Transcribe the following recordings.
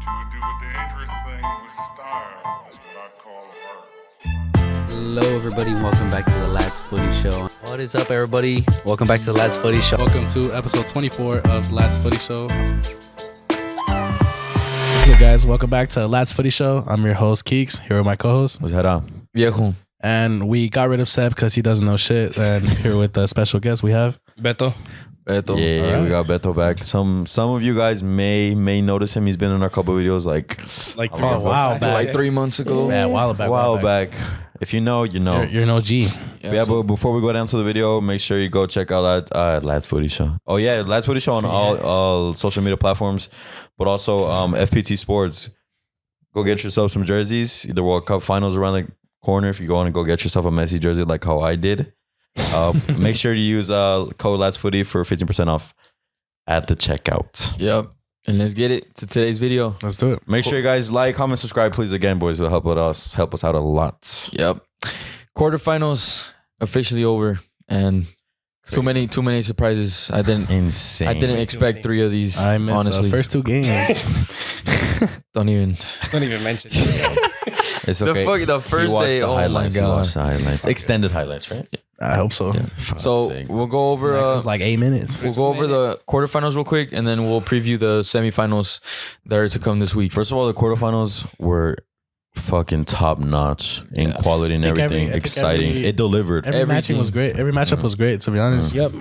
would do a dangerous thing with style. That's what I call art. Hello, everybody. Welcome back to the Lads Footy Show. What is up, everybody? Welcome back to the Lads Footy Show. Welcome to episode 24 of Lads Footy Show. What's good, guys? Welcome back to Lads Footy Show. I'm your host, Keeks, here with my co-host. What's head on? Viejo. And we got rid of Seb because he doesn't know shit. And here with the special guest we have Beto. Yeah, Alright. we got Beto back. Some of you guys may notice him. He's been in our couple videos like a while back. Like 3 months ago. Yeah, a while back. If you know, you know. You're an OG. Yeah, but before we go down to the video, make sure you go check out Lads Footy Show. Oh yeah, Lads Footy Show on all social media platforms, but also FPT Sports. Go get yourself some jerseys. The World Cup finals around the corner. If you go on and go get yourself a Messi jersey like how I did, make sure to use code Lads Footy for 15% off at the checkout. Yep. And let's get it to today's video. Let's do it. Make sure you guys like, comment, subscribe, please. Again, boys, it'll help us out a lot. Yep. Quarterfinals officially over, and too many surprises. Insane. I didn't expect 3 of these. I missed honestly. the first 2 games. Don't even mention it. It's okay. the first He watched day. the Oh my highlights. He god. watched the highlights. Extended highlights, right? I hope so. Yeah. Fuck's So sake. we'll go over. Next was like 8 minutes. We'll go over the quarterfinals real quick, and then we'll preview the semifinals that are to come this week. First of all, the quarterfinals were fucking top notch in Yeah. quality and I think everything. Exciting. It delivered. Every matching Everything. was great. Every matchup was great, to be honest. Yep.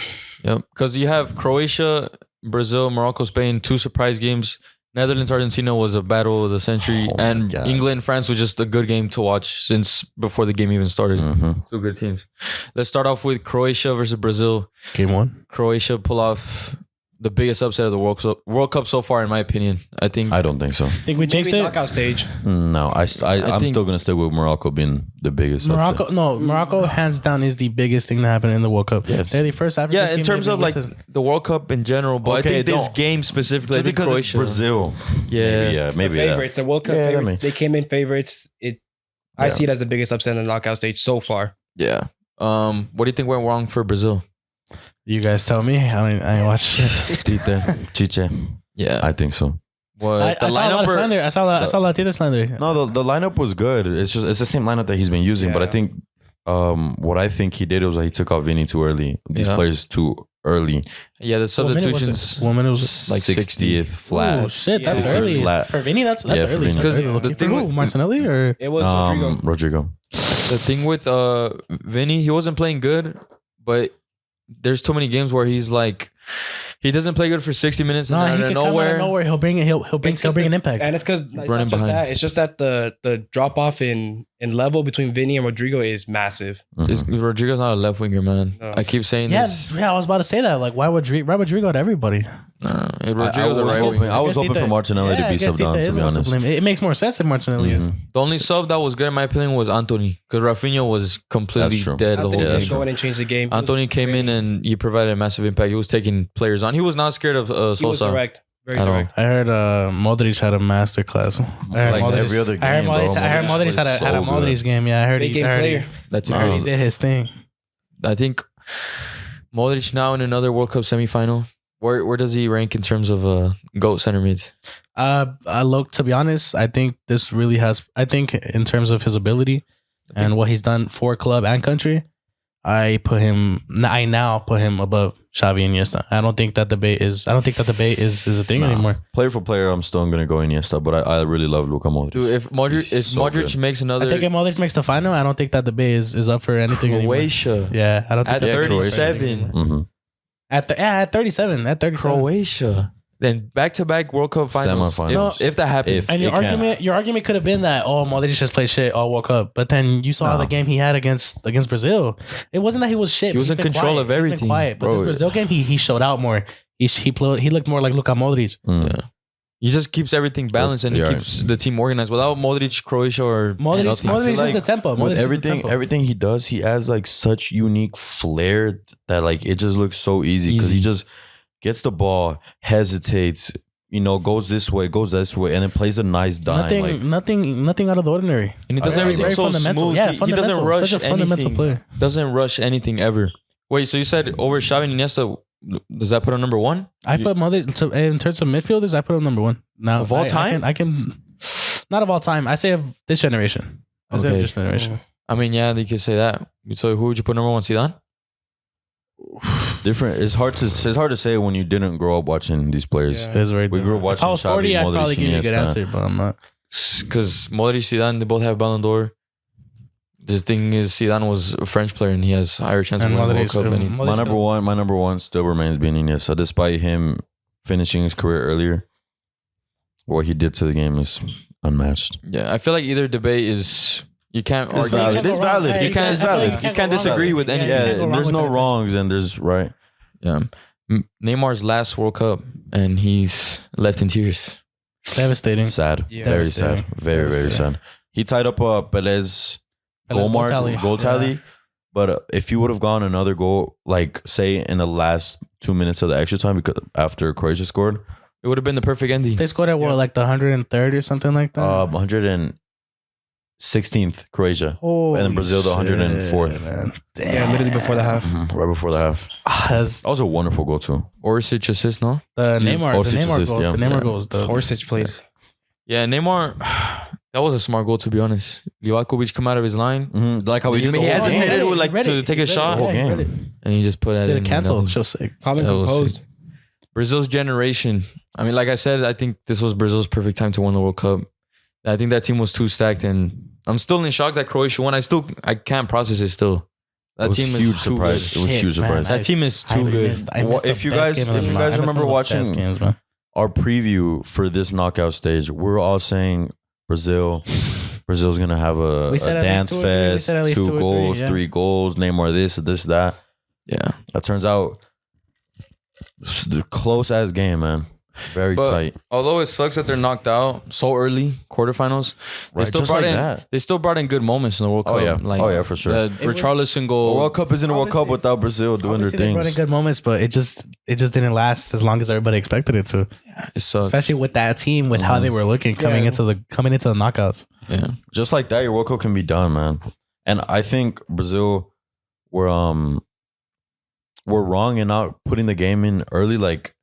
Yep. Because you have Croatia, Brazil, Morocco, Spain, 2 surprise games. Netherlands, Argentina was a battle of the century. Oh my And God. England, France was just a good game to watch since before the game even started. Mhm. 2 good teams. Let's start off with Croatia versus Brazil. Game 1. Croatia pull off the biggest upset of the World Cup so far, in my opinion. I think. I don't think so. Think we jinxed Maybe it? knockout stage. No, I'm think- still gonna stick with Morocco being the biggest. upset. Morocco hands down is the biggest thing that happened in the World Cup. Yes. They're the first African Yeah, team in terms to of be like listed. the World Cup in general, but Okay, I think this don't. game specifically, I Just think because Croatia. it's Brazil. Yeah. Maybe that. Favorites, the World Cup Yeah, that favorites. may- They came in favorites. I see it as the biggest upset in the knockout stage so far. Yeah. What do you think went wrong for Brazil? You guys tell me. I ain't watched shit. Tite, Chiche. Yeah. I think so. What I saw a lot of slander. I saw a lot of slander. No, the lineup was good. It's the same lineup that he's been using, but I Yeah. think what I think he did was that he took off Vinny too early. These Yeah. players too early. Yeah, the substitutions. 1 minute was it? Like 60th flat. Oh shit, that's 60th early. flat. For Vinny, that's Yeah, for early. Vinny. That's 'Cause early. the thing Who, with- Martinelli or It was Rodrigo. Rodrigo. The thing with Vinny, he wasn't playing good, but there's too many games where he's like, he doesn't play good for 60 minutes and no, then he out can of come out nowhere. of nowhere. He'll bring it. He'll bring an impact. And it's because it's Running not just behind. that. It's just that the drop off in level between Vinny and Rodrigo is massive. Rodrigo's not a left winger, man. No. I keep saying Yeah, this. I was about to say that. Like, why would Rodrigo to everybody? Rodrigo's a right winger. I was hoping for Martinelli to be subbed on, to be honest. It makes more sense if Martinelli is. The only sub that was good in my opinion was Anthony, because Rafinha was completely That's true. dead the Anthony whole didn't game. go in and change the game. Anthony came in and he provided a massive impact. He was taking players on. He was not scared of He was Sosa direct. Very at all. direct. I heard Modric had a master class. Like every other I heard game, bro. Modric had a was so Modric good. game. Yeah, I heard Big game player. That's I heard he incredible. did his thing. I think Modric now in another World Cup semifinal. Where does he rank in terms of GOAT center mids? To be honest, I think this really has. I think in terms of his ability and what he's done for club and country, I now put him above Xavi and Iniesta. I don't think that debate is a thing Nah. anymore. Player for player, I'm still gonna go Iniesta, but I really love Luka Modric. Dude, if Modric He's so good. makes another I think if Modric makes the final, I don't think that debate is up for anything anymore. Croatia Yeah, I don't think at that debate is 37. Mm-hmm. at 37. At 37. Croatia. Then back-to-back World Cup finals. Semifinals. If that happens. If- And your It can. argument could have been that Modric just played shit all World Cup, but then you saw No. the game he had against Brazil. It wasn't that he was shit. He was He's in been control quiet. of He's been everything. quiet, but Bro. this Brazil game he showed out more. He looked more like Luka Modric. Yeah. He just keeps everything balanced and he Yeah. keeps the team organized. Without Modric, Croatia or Modric nothing. is like the tempo. Modric With is the everything tempo. he does, he adds like such unique flair that like it just looks so easy because he Easy. just gets the ball, hesitates, goes this way, and then plays a nice dime. Nothing out of the ordinary. And he does Okay, everything Very so fundamental. smooth. Yeah, He doesn't rush Such a fundamental anything. player. Doesn't rush anything ever. Wait, so you said over Xavi and Iniesta, does that put him number one? I put Modric in terms of midfielders. I put him number one now Of all time? I can not of all time. I say of this generation. I say of Okay. this generation. I mean, yeah, you could say that. So who would you put number one? Zidane? Different. It's hard to say when you didn't grow up watching these players. Yeah. It is very. We grew up different. If I was watching 40, Xavi, I'd Modric, probably give you a good Iniesta. answer, but I'm not. Because Modric, Zidane, they both have Ballon d'Or. The thing is, Zidane was a French player and he has higher chance of And winning the World Modric- Cup than he. Modric- My number one still remains being Iniesta, despite him finishing his career earlier. What he did to the game is unmatched. Yeah, I feel like either debate is you can't It's argue. valid. It's valid. You can't- It's valid. you can't disagree with any- Yeah, can't go wrong there's with no anything. wrongs and there's right. Yeah, Neymar's last World Cup and he's left in tears. Devastating. Sad. Yeah. Very sad. Devastating. Very, very Devastating. sad. He tied up Pelez goal goal tally. tally. Yeah. But if he would have gone another goal, like say in the last 2 minutes of the extra time, because after Croatia scored, It would have been the perfect ending. They scored at what, like the 103rd or something like that. 116th Croatia, Holy and then Brazil the shit, 104th. man. Yeah, literally before the half. Right before the half. That's That was a wonderful goal too. Orsic assist, no? the Neymar. Orsic The Neymar assist, goal. yeah. The Neymar Yeah. goal was the Orsic played. Yeah, Neymar. That was a smart goal, to be honest. Livakovic come out of his line Like how he He did the he whole game. hesitated Read it, with, like, read to it, take a read it, shot. The whole yeah, game. read it. and he just put that Did in. it cancel? nothing. So sick. Calm and That was composed. sick. Brazil's generation. I mean, like I said, I think this was Brazil's perfect time to win the World Cup. I think that team was too stacked, and I'm still in shock that Croatia won. I can't process it still. That It was team huge is too surprise. good. It was Shit, huge man. surprise. That team is too good. Well, if you guys remember watching- games, man. Our preview for this knockout stage, we're all saying Brazil's gonna have a We said at least dance 2 or 3. We fest, said at least 2 or 2 3, goals, yeah. 3 goals, Neymar this, that. Yeah, That turns out close ass game, man. Very but tight. although it sucks that they're knocked out so early, quarterfinals, Right, they still just brought like in. that. They still brought in good moments in the World Oh, Cup. yeah. Oh, yeah, for sure. The Richarlison A goal. World Cup isn't a World Cup Obviously- without Brazil doing their Obviously, they brought in things. good moments, but it just didn't last as long as everybody expected it to. It sucks. Especially with that team, with how they were looking coming Yeah. into the knockouts. Yeah. Just like that, your World Cup can be done, man. And I think Brazil were wrong in not putting the game in early. Like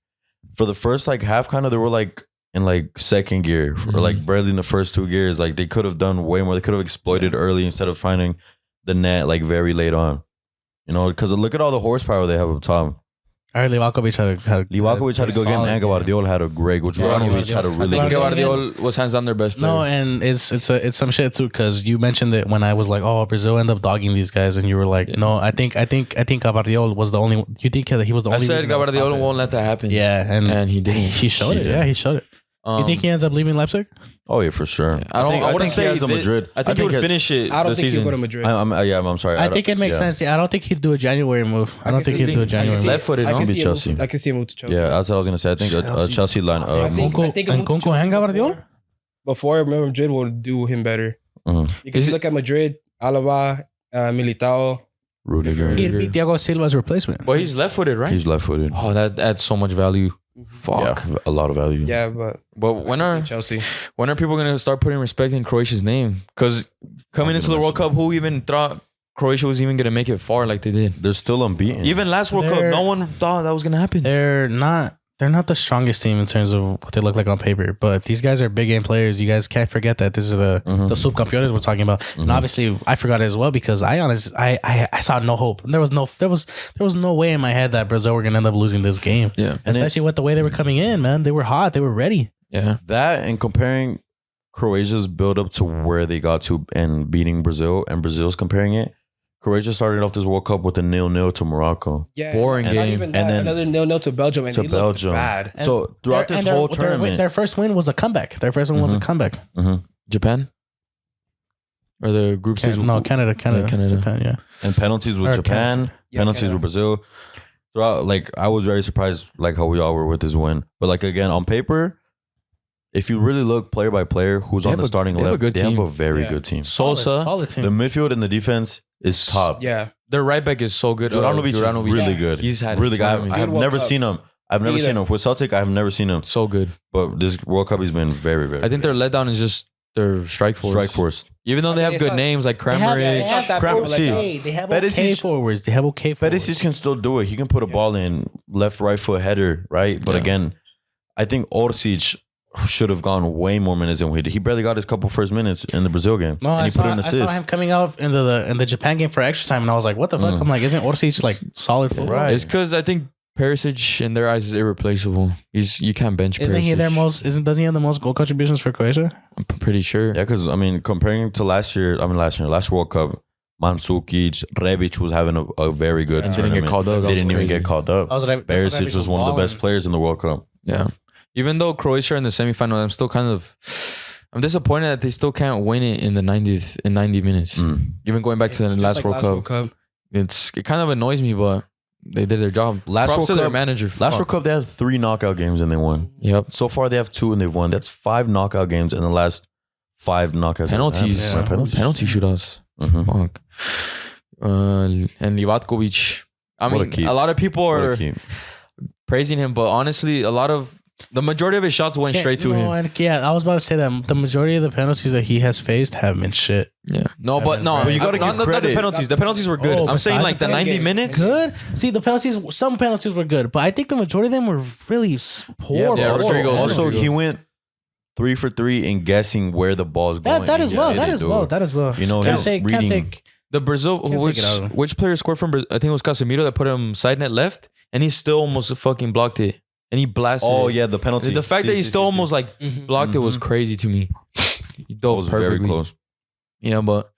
for the first like half, kind of they were like in like second gear or like barely in the first 2 gears. Like they could have done way more. They could have exploited early instead of finding the net like very late on. You know, because look at all the horsepower they have up top. I heard Livakovic had to go again, solid and game. Guardiola had a great goal. Juranovic had a I really think good game. Guardiola was hands down their best player. No, and it's some shit too because you mentioned it when I was like, oh, Brazil end up dogging these guys, and you were like, no, I think Guardiola was the only. You think that he was the I only? said reason that was Guardiola stopping? won't let that happen. Yeah, and he didn't. He showed it. did. Yeah, he showed it. You think he ends up leaving Leipzig? Oh yeah, for sure. I think wouldn't he say has a that- Madrid. I think he would finish it. I don't this think season. he'll go to Madrid. I'm sorry. I think it makes yeah. sense. Yeah, I don't think he'd do a January move. I don't think he'd do a January He's move. left-footed, I no? can Be see Chelsea. I can see him move to Chelsea. Yeah, that's what I was gonna say. I think a Chelsea line. I think- Nkunku a move to and Chelsea Guardiola? Before Real Madrid will do him better. Mhm. Because Is you it- look at Madrid, Alaba, Militao. Rudiger. He'd be Thiago Silva's replacement. But he's left-footed, right? He's left-footed. Oh, that adds so much value. Fuck. Yeah, a lot of value. Yeah, but But when are Chelsea? people gonna start putting respect in Croatia's name? Because coming into the World Cup, who even thought Croatia was even gonna make it far like they did? They're still unbeaten. Even last World Cup, They're- no one thought that was gonna happen. They're not the strongest team in terms of what they look like on paper, but these guys are big game players. You guys can't forget that this is the subcampeones we're talking about. And obviously I forgot it as well because I saw no hope. There was no way in my head that Brazil were gonna end up losing this game. Yeah. Especially with the way they were coming in, man. They were hot, they were ready. Yeah. That and comparing Croatia's build up to where they got to and beating Brazil, and Brazil's comparing it. Croatia started off this World Cup with a 0-0 to Morocco. Yeah, Boring not game. even that, And then- another 0-0 to Belgium, and to they Belgium. looked bad. So throughout this whole tournament, their first win was a comeback. Their first one was a comeback. Japan? Or the group stage? Canada, Canada. Japan, yeah. and penalties with Or Japan, Canada. Yeah, penalties Canada. with Brazil. Throughout, like I was very surprised, like how we all were with this win. But like again, on paper, if you really look player by player, who's They on have the a- starting they have a left, good they have team. a very Yeah. good team. Sosa. Solid team. The midfield and the defense is top. Yeah, Their right back is so good. Juranovic is really Yeah. good. He's had really good. I tournament. have Good World never Cup. seen him. I've never Me seen either. him with Celtic. I have never seen him. So good. But this World Cup, he's been very, very. I think good. their letdown is just their strike force. Strike force. Even though they have it's good not- names like They have Kramaric. that Crap, big, see. Hey, they have Perisic- okay forwards. They have okay forwards. Perisic can still do it. He can put a ball in left, right foot header, right? But Yeah. again, I think Orsic should have gone way more minutes than he did. He barely got his couple first minutes in the Brazil game. No, and I he saw, put an I saw assist. him coming out in the Japan game for extra time, and I was like, "What the fuck?" I'm like, "Isn't Orsic like solid football? Right. It's because I think Perisic in their eyes is irreplaceable. You can't bench Perisic. Isn't he their most? Doesn't he have the most goal contributions for Croatia? I'm pretty sure. Yeah, because I mean, comparing to last World Cup, Mandzukic, Rebic was having a very good And didn't get tournament. called up. That They was didn't even crazy. get called up. Perisic was one of the best players in the World Cup. Yeah. Even though Croatia in the semifinal, I'm disappointed that they still can't win it in the 90 minutes. Even going back to the Just last like World Cup, it kind of annoys me, but they did their job. Last Props World to their Cup- manager. Last Fuck. World Cup, they had 3 knockout games and they won. Yep. So far, they have 2 and they've won. That's 5 knockout games in the last 5 knockouts. Penalties. Yeah. Penalty shootouts. Mhm. Fuck. And Livatkovic. I What a mean, keep. a lot of people What a are keep. praising him, but honestly, the majority of his shots went straight to him. And I was about to say that the majority of the penalties that he has faced have been shit. Yeah. No, but no. But you gotta not give not the credit. penalties. The penalties were good. Oh, I'm saying besides like the the 90 penalty. minutes. Good. See, the penalties. Some penalties were good, but I think the majority of them were really poor. Yeah, Yeah, but also, Rodrigo's also Rodrigo's. he went 3 for 3 in guessing where the ball's going. That as and well. he That did as do well. it. That as well. You know, Can't his take. Can't reading. take. The Brazil, Can't take it out of him. which player scored from Brazil? I think it was Casemiro that put him side net left, and he still almost fucking blocked it, and he blasted. Oh it. yeah, the penalty. The fact that he still almost like Mhm. blocked it was Mhm. crazy to me. He That dove was perfectly. very close. Yeah, but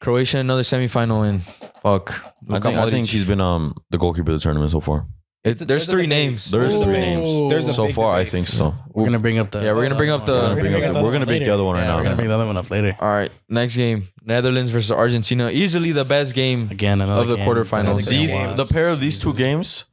Croatia another semifinal and fuck. I think Modric. he's been the goalkeeper of the tournament so far. There's there's a 3 debate. names. There's Ooh. 3 names. There's a so big far, I debate. think so. We're gonna bring up the. Yeah, we're gonna bring up the- We're gonna beat the other one right Yeah, now. We're gonna bring the other one up later. All right, next game: Netherlands versus Argentina. Easily the best game. Again, another Of the game. quarterfinals. Another game These watch. the pair of these 2 games,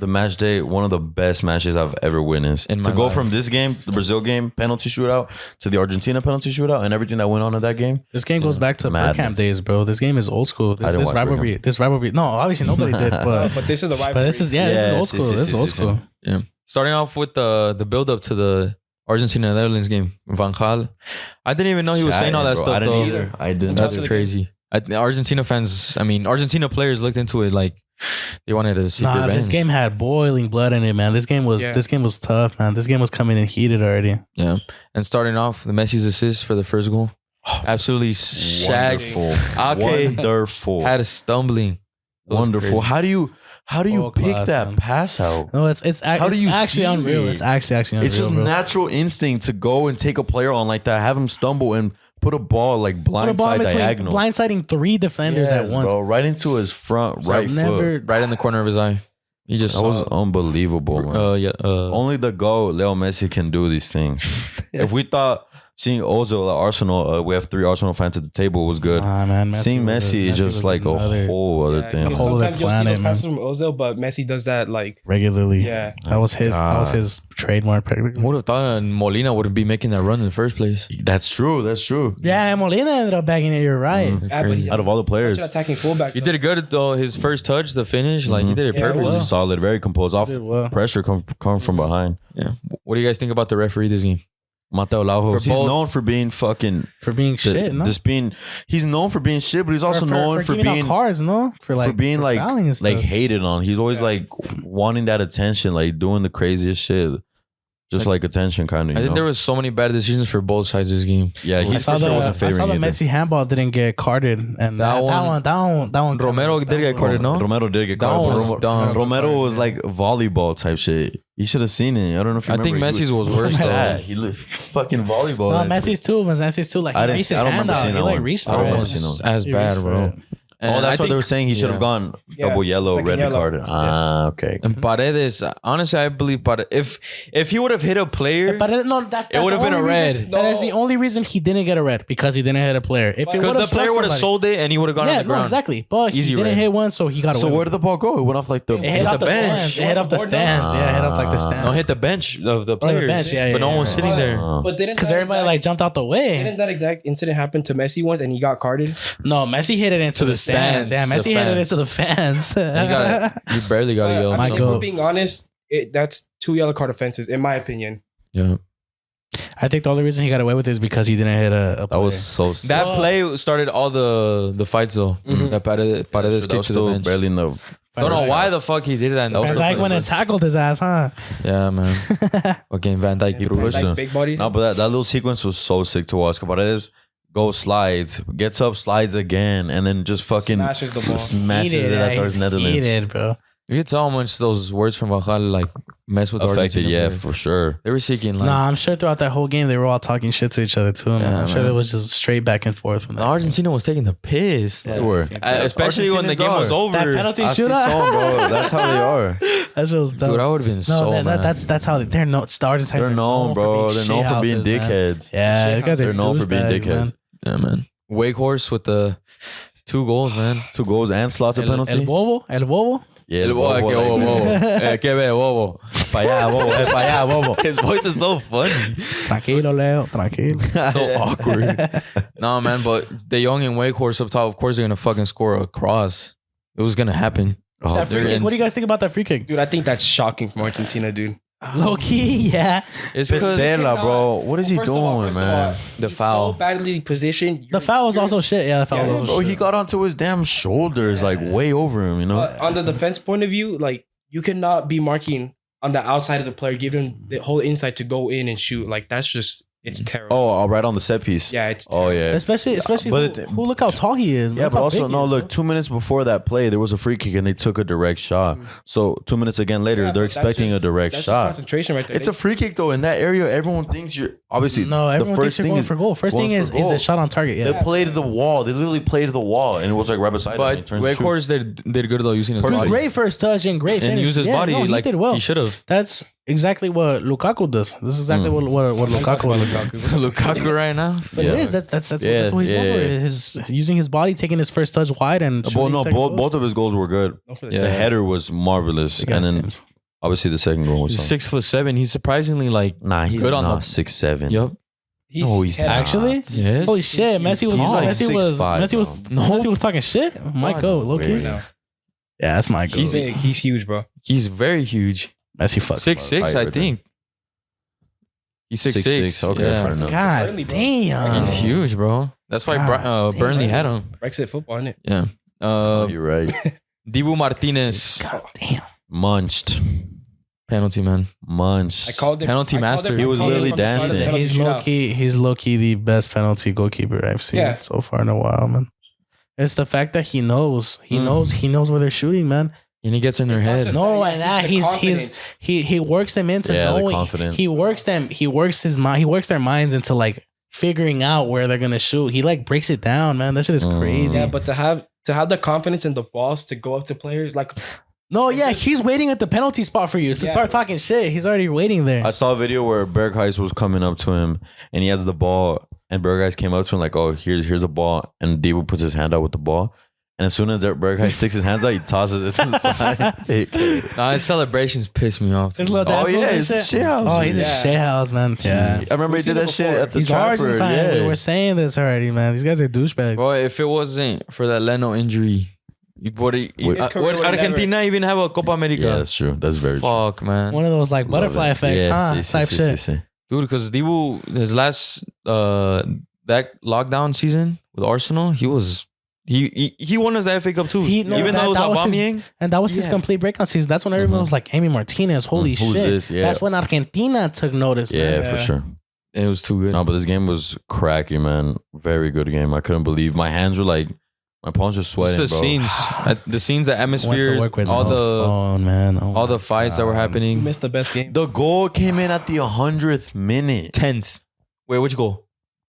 the match day, one of the best matches I've ever witnessed. In To my go life. from this game, the Brazil game penalty shootout, to the Argentina penalty shootout, and everything that went on in that game. This game goes back to Madness. Bergkamp days, bro. This game is old school. This, I didn't this watch rivalry. This rivalry. No, obviously nobody did, but But this is the rivalry. but this is this is old school. This is old school. Yeah. Starting off with the build up to the Argentina Netherlands game. Van Gaal. I didn't even know he was saying all that Bro, stuff I didn't though. either. I didn't. That's Top of the crazy. Argentina fans, Argentina players looked into it like they wanted a secret Nah, this revenge. game had boiling blood in it, man. This game was tough, man. This game was coming in heated already. Yeah. And starting off, the Messi's assist for the first goal. Absolutely shagged. Wonderful. Okay. Wonderful. Had a stumbling. It was Wonderful. crazy. How do you World pick class, that man. pass out? No, it's How do you actually see unreal. it? It's actually unreal. It's just bro. natural instinct to go and take a player on like that, have him stumble and put a ball like Put a ball blindside in between- diagonal. blindsiding 3 defenders Yes, at once. bro, right into his front right never. foot. Right in the corner of his eye. He just That was unbelievable, man. Only the GOAT, Leo Messi, can do these things. If we thought seeing Ozil at Arsenal, we have 3 Arsenal fans at the table, was good. Nah, man. Seeing was Messi is just was like another- a whole other thing. because Whole other sometimes you'll see planet, those passes man. from Ozil, but Messi does that like regularly. yeah. That was his. That was God. his trademark. Practically. Who would have thought Molina wouldn't be making that run in the first place? That's true. That's true. Yeah, and Molina ended up bagging it. You're right. Mhm. Yeah, but he- Out of all the such players, an attacking fullback. He did it good though. His first touch, the finish, like he did it Yeah, perfectly. well. solid, very composed. Off Did well. pressure come from behind. Yeah. What do you guys think about the referee this game? Mateo Lajo, For he's both- known for being fucking For being shit, no? he's known for being shit, but he's also known for giving out being cards, no? For being like fouling and stuff. hated on. He's always like wanting that attention, like doing the craziest shit. Just like attention kind of. I think there was so many bad decisions for both sides this game. Yeah, he I for sure wasn't I favoring saw the either. Messi handball didn't get carded, and That that one. Romero did get carded, no? Romero did get That caught. one was but dumb. Romero was like volleyball type shit. You should have seen it. I don't know if you I think remember. Messi's was worse though. Yeah, he looked fucking volleyball. No, that shit. Messi's too. Like he reached his I don't hand remember out. seeing He that like one. reached I for don't it. remember seeing that one. As He bad, reached for bro. it. And That's I what they think- were saying. He should have gone double yellow, second red yellow. carded. Ah, okay. And Paredes, honestly, I believe Paredes. If he would have hit a player, But no, that's It would have the been a only red. reason- That is the only reason he didn't get a red, because he didn't hit a player. If it because would've the player struck would have somebody- sold it and he would have gone on Yeah, the ground. no, exactly. But Easy he didn't red. hit one, so he got away. So with where it. did the ball go? It went off like the. It hit off the bench. stands. It hit off the stands. Yeah, it hit off like the stands. No, hit the bench of the the players. bench, yeah, but no yeah, one was yeah. sitting there. But didn't Because that everybody exact- like jumped out the way. didn't that exact incident happen to Messi once and he got carded? No, Messi hit it into To the the stands. stands, Yeah, the Messi hit it fans. into the fans. You barely got to yell. My If goat. we're being honest, that's 2 yellow card offenses in my opinion. Yeah. I think the only reason he got away with it is because he didn't hit a That was player. so. That play started all the fights though. That Paredes that kicked was to the still bench. barely in the. Don't know why the fuck he did that. That was Van the Dijk went and tackled his ass, huh? Yeah, man. Fucking Van Dijk. He pushed him. Big body. No, but that little sequence was so sick to watch. Paredes goes, slides, gets up, slides again, and then just fucking Smashes the ball. smashes it at those Netherlands. Heated, bro. You can tell how much those words from Kaale like mess with the Affected, Argentina yeah, player. for sure. They were seeking like Nah, I'm sure throughout that whole game they were all talking shit to each other too. Man. Yeah, I'm sure man. there was just straight back and forth from that. Argentina was taking the piss. Yeah, They were. Especially when the game was over. That penalty I see shootout, some, bro. That's how they are. that shit was dumb. Dude, I would have been No, so mad. that's how they're known. The Argentines They're known, bro. They're known for being dickheads. Yeah, you guys are They're known for being douchebags, dickheads. man. Yeah, man. Wakehorse with the 2 goals, man. 2 goals and slots of El penalty. Bobo. Yeah, El bobo, que bobo. Que ve, bobo. Pa' allá, bobo. Pa' allá, bobo. His voice is so funny. Tranquilo, Leo. Tranquilo. So awkward. No, man, but De Jong and Wakehorse up top, of course, they're going to fucking score a cross. It was going to happen. Oh, That free they're kick, in- what do you guys think about that free kick? Dude, I think that's shocking from Argentina, dude. Low key, yeah. It's because Petzela, bro. What is he First of all, doing, first of man? all, The he's foul. so badly positioned. The foul was also shit. Yeah, the foul was also Bro, shit. he got onto his damn shoulders, like way over him, you know? On the defense point of view, like you cannot be marking on the outside of the player, give him the whole inside to go in and shoot. Like that's just it's terrible. Oh, right on the set piece. Yeah, it's Oh, yeah. Especially But who look how tall he is. Yeah, Look but how also, big he no, is, look, bro. 2 minutes before that play, there was a free kick and they took a direct shot. So 2 minutes again later, Yeah, they're but that's expecting just- a direct that's just shot. concentration right there. It's a free kick, though. In that area, everyone thinks you're obviously. No, everyone the thinks first you're thing going is for goal. First going thing for is a goal. shot on target. They Yeah. played to the wall. They literally played to the wall, and it was like right beside him. and he But turns and shoots. Wakehorse did good though using his Perfect. body. Great first touch and great And finish. used his Yeah, body no, he like did well. he should have. That's exactly what Lukaku does. This is exactly what Lukaku was. Lukaku right now. But it is. That's Yeah, what he's known for. yeah. His using his body, taking his first touch wide, and shooting No, second goal. both of his goals were good. Yeah. The header was marvelous, Big ass and then teams. obviously the second goal was. He's something. 6'7". He's surprisingly like Nah, he's good not on the- 6'7". Yup. No, he's head- not. Actually, Yes. holy shit, Messi was he's like Messi was 6'5", Messi was bro. No. Messi was talking shit. My God, goat, low way. key. now. Yeah, that's my goat. He's big. He's huge, bro. He's very huge. Messi fucks. 6'6", Height I right think. He's 6'6". 6'6". Okay, Yeah. fair enough. God Burnley, bro. damn. He's huge, bro. That's why God Burnley damn. had him. Brexit football, isn't it? Yeah. You're right. Dibu Martinez. God damn. Munched. Penalty, man. Munched. I called him. Penalty I called master. him- He was I called him literally from the start of the dancing. penalty He's shootout. low key the best penalty goalkeeper I've seen Yeah. so far in a while, man. It's the fact that he knows where they're shooting, man. And he gets in their It's not head. just- No, Like, and that the he's confidence. he works them into Yeah, the knowing. confidence. He works his mind. He works their minds into like figuring out where they're gonna shoot. He like breaks it down, man. That shit is crazy. Yeah, but to have the confidence in the balls to go up to players like No, yeah, he's waiting at the penalty spot for you to Yeah. start talking shit. He's already waiting there. I saw a video where Berghuis was coming up to him and he has the ball and Berghuis came up to him like, oh, here's a ball. And Dibu puts his hand out with the ball. And as soon as Berghuis sticks his hands out, he tosses it to the side. Nah, his celebrations piss me off. His little Oh, dance yeah, moves and it's shit. shit house. Oh, he's a Yeah. shit house, man. Yeah. I remember he We've did seen that it shit before. at the He's Trafford. Argentine. We Yeah. were saying this already, man. These guys are douchebags. Bro, if it wasn't for that Leno injury, would Argentina even have a Copa America? Yeah, that's true. That's very true. Fuck, man. One of those like butterfly effects, Yeah, huh? Type shit. Dude, because Dibu, his last that lockdown season with Arsenal, he won us the FA Cup too. Even though it was Aubameyang. And that was his Yeah. complete breakout season. That's when everyone was like, Amy Martinez, holy Who's shit. this? Yeah. That's when Argentina took notice, Yeah, man. for sure. It was too good. No, but this game was cracky, man. Very good game. I couldn't believe my hands were like, my palms were Just sweating, the bro. scenes, the scenes, the Went to atmosphere, work with all no the phone, man. Oh all my the fights that were God. you happening. missed the best game. The goal came in at the 100th minute. 10th. Wait, which goal?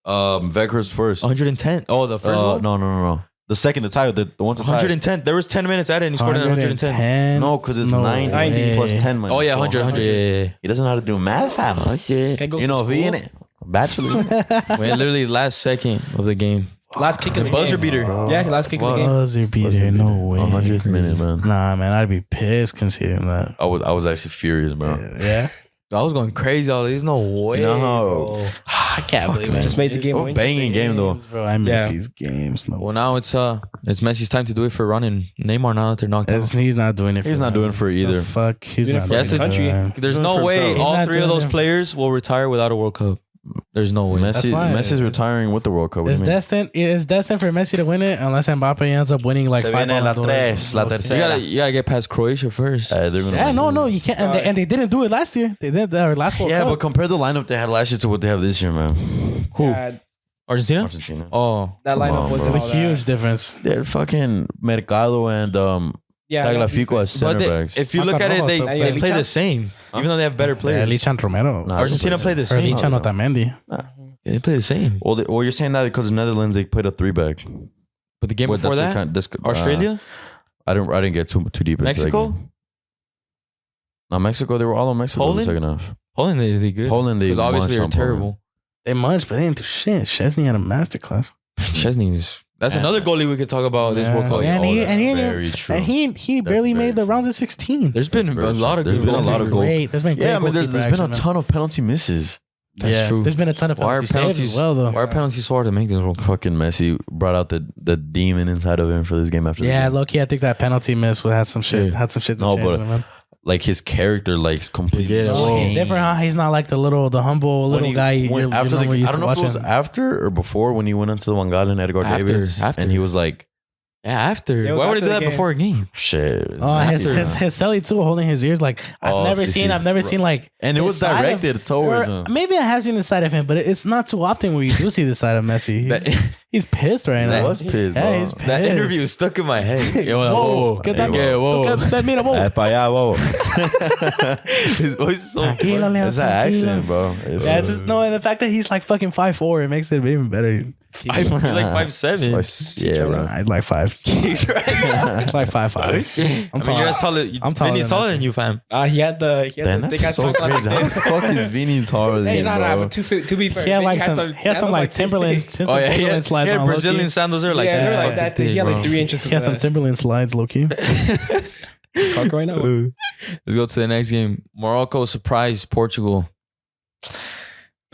Vecker's first. 110. Oh, the first goal. No. The second, the tie, the one to tie. 110. There was 10 minutes at it, and he scored in 110. No, because it's No 90 way. plus 10. Man. Oh yeah, So 100. Yeah. He doesn't know how to do math, fam. Oh shit. Guy goes You to know, school. V in it. Bachelor. Wait, literally last second of the game. Last kick of the Buzzer game. beater. Yeah, last kick of the game. Buzzer beater, no way. 100th minute, man. Nah, man, I'd be pissed considering that. I was actually furious, bro. Yeah. I was going crazy. There's no way. You know how- bro. I can't believe it. Just made the game Oh, win. banging game, though. Bro, I miss Yeah. these games. No. Well, now it's Messi's time to do it for running Neymar now that they're knocked out. He's not doing it. He's not doing it for either. The fuck, he's Doing it not for doing his it country. for him. There's Doing it no for way himself. all He's not three of doing those it. players will retire without a World Cup. There's no way. That's why Messi's retiring with the World Cup. What do It's you mean? destined for Messi to win it unless Mbappe ends up winning like Se 5 viene la Ballon tres, la d'Ors. tercera. You gotta get past Croatia first. They're gonna Yeah, win. no, you can't. And they didn't do it last year. They did their last World Yeah, Cup. but compare the lineup they had last year to what they have this year, man. Who? Yeah, Argentina? Argentina. Oh. that lineup on, wasn't It's all a that. huge difference. They had fucking Mercado and Yeah, Tagliafico as center But backs. if you look at it, they Macarrone's still play playing. the same. Even though they have better players. Lichan Romero. Nah, Argentina play the Or same. Lichan Otamendi. Yeah, they play the same. Well, you're saying that because the Netherlands they played a 3-back. But the game before that, Australia, I didn't get too deep into Mexico, that game. No, Mexico. They were all on Mexico in the Poland? second half. Poland, they good. Poland, they Because obviously munched they're on Poland. terrible. They munched, but they didn't do shit. Chesney had a masterclass. Chesney's. That's another goalie we could talk about this World Cup. Yeah, and very true. And he barely very made the true. round of 16. There's been Very a lot of true. good There's been a lot of goalkeepers. goal. Great. There's been great. Yeah, I mean, there's goalkeeper been a action, ton of penalty misses. That's man. true. There's been a ton of Why are penalty saves penalties as well, though. Why are penalties so hard to make this World Cup? Fucking Messi brought out the demon inside of him for this game after. the Yeah, game. low key, I think that penalty miss would have some shit. Yeah. Had some shit to No, change but with him, man. like his character, like is completely. Yeah, Oh, he's different, huh? He's not like the humble little guy. After we're I used don't to know if it was watching. after or before when he went into the Van Gaal and Edgar After, Davids, after. and he was like, Yeah, after. It was Why would he after do the that game. before a game? shit. Oh, his celly too, holding his ears. Like Oh, I've never seen like, and it the was side directed of- towards or him. maybe I have seen the side of him, but it's not too often where you do see the side of Messi. He's pissed right I now. was pissed, Yeah, bro. he's pissed. That interview is stuck in my head. Yo, Whoa, get that, Yeah, whoa. get that mira, whoa. Eh, pa' allá, whoa. His voice is so Tranquilo, Leo, It's that tranquilo. accent, bro. It's, Yeah, it's just, no, and the fact that he's like fucking 5'4", it makes it even better. He's like 5'7". Yeah, bro. I like 5. He's right. Like 5'5". I mean, you're as taller. I'm taller Vinny's than taller Messi. than you, fam. He had the Damn, thick that's ass so trunk on like crazy. How the this. fuck is Vinny taller than Hey, you, no, bro? but to be fair, He had Vinny like had some, he had some like sandals this Timberlands, thick. some Oh yeah, Timberland slides yeah. on, low-key. Brazilian sandals are like Yeah, this. they're like fucking that. thick, He had like bro. 3 inches. He had some Timberland slides, low key. Cock right now. Let's go to the next game. Morocco surprised Portugal.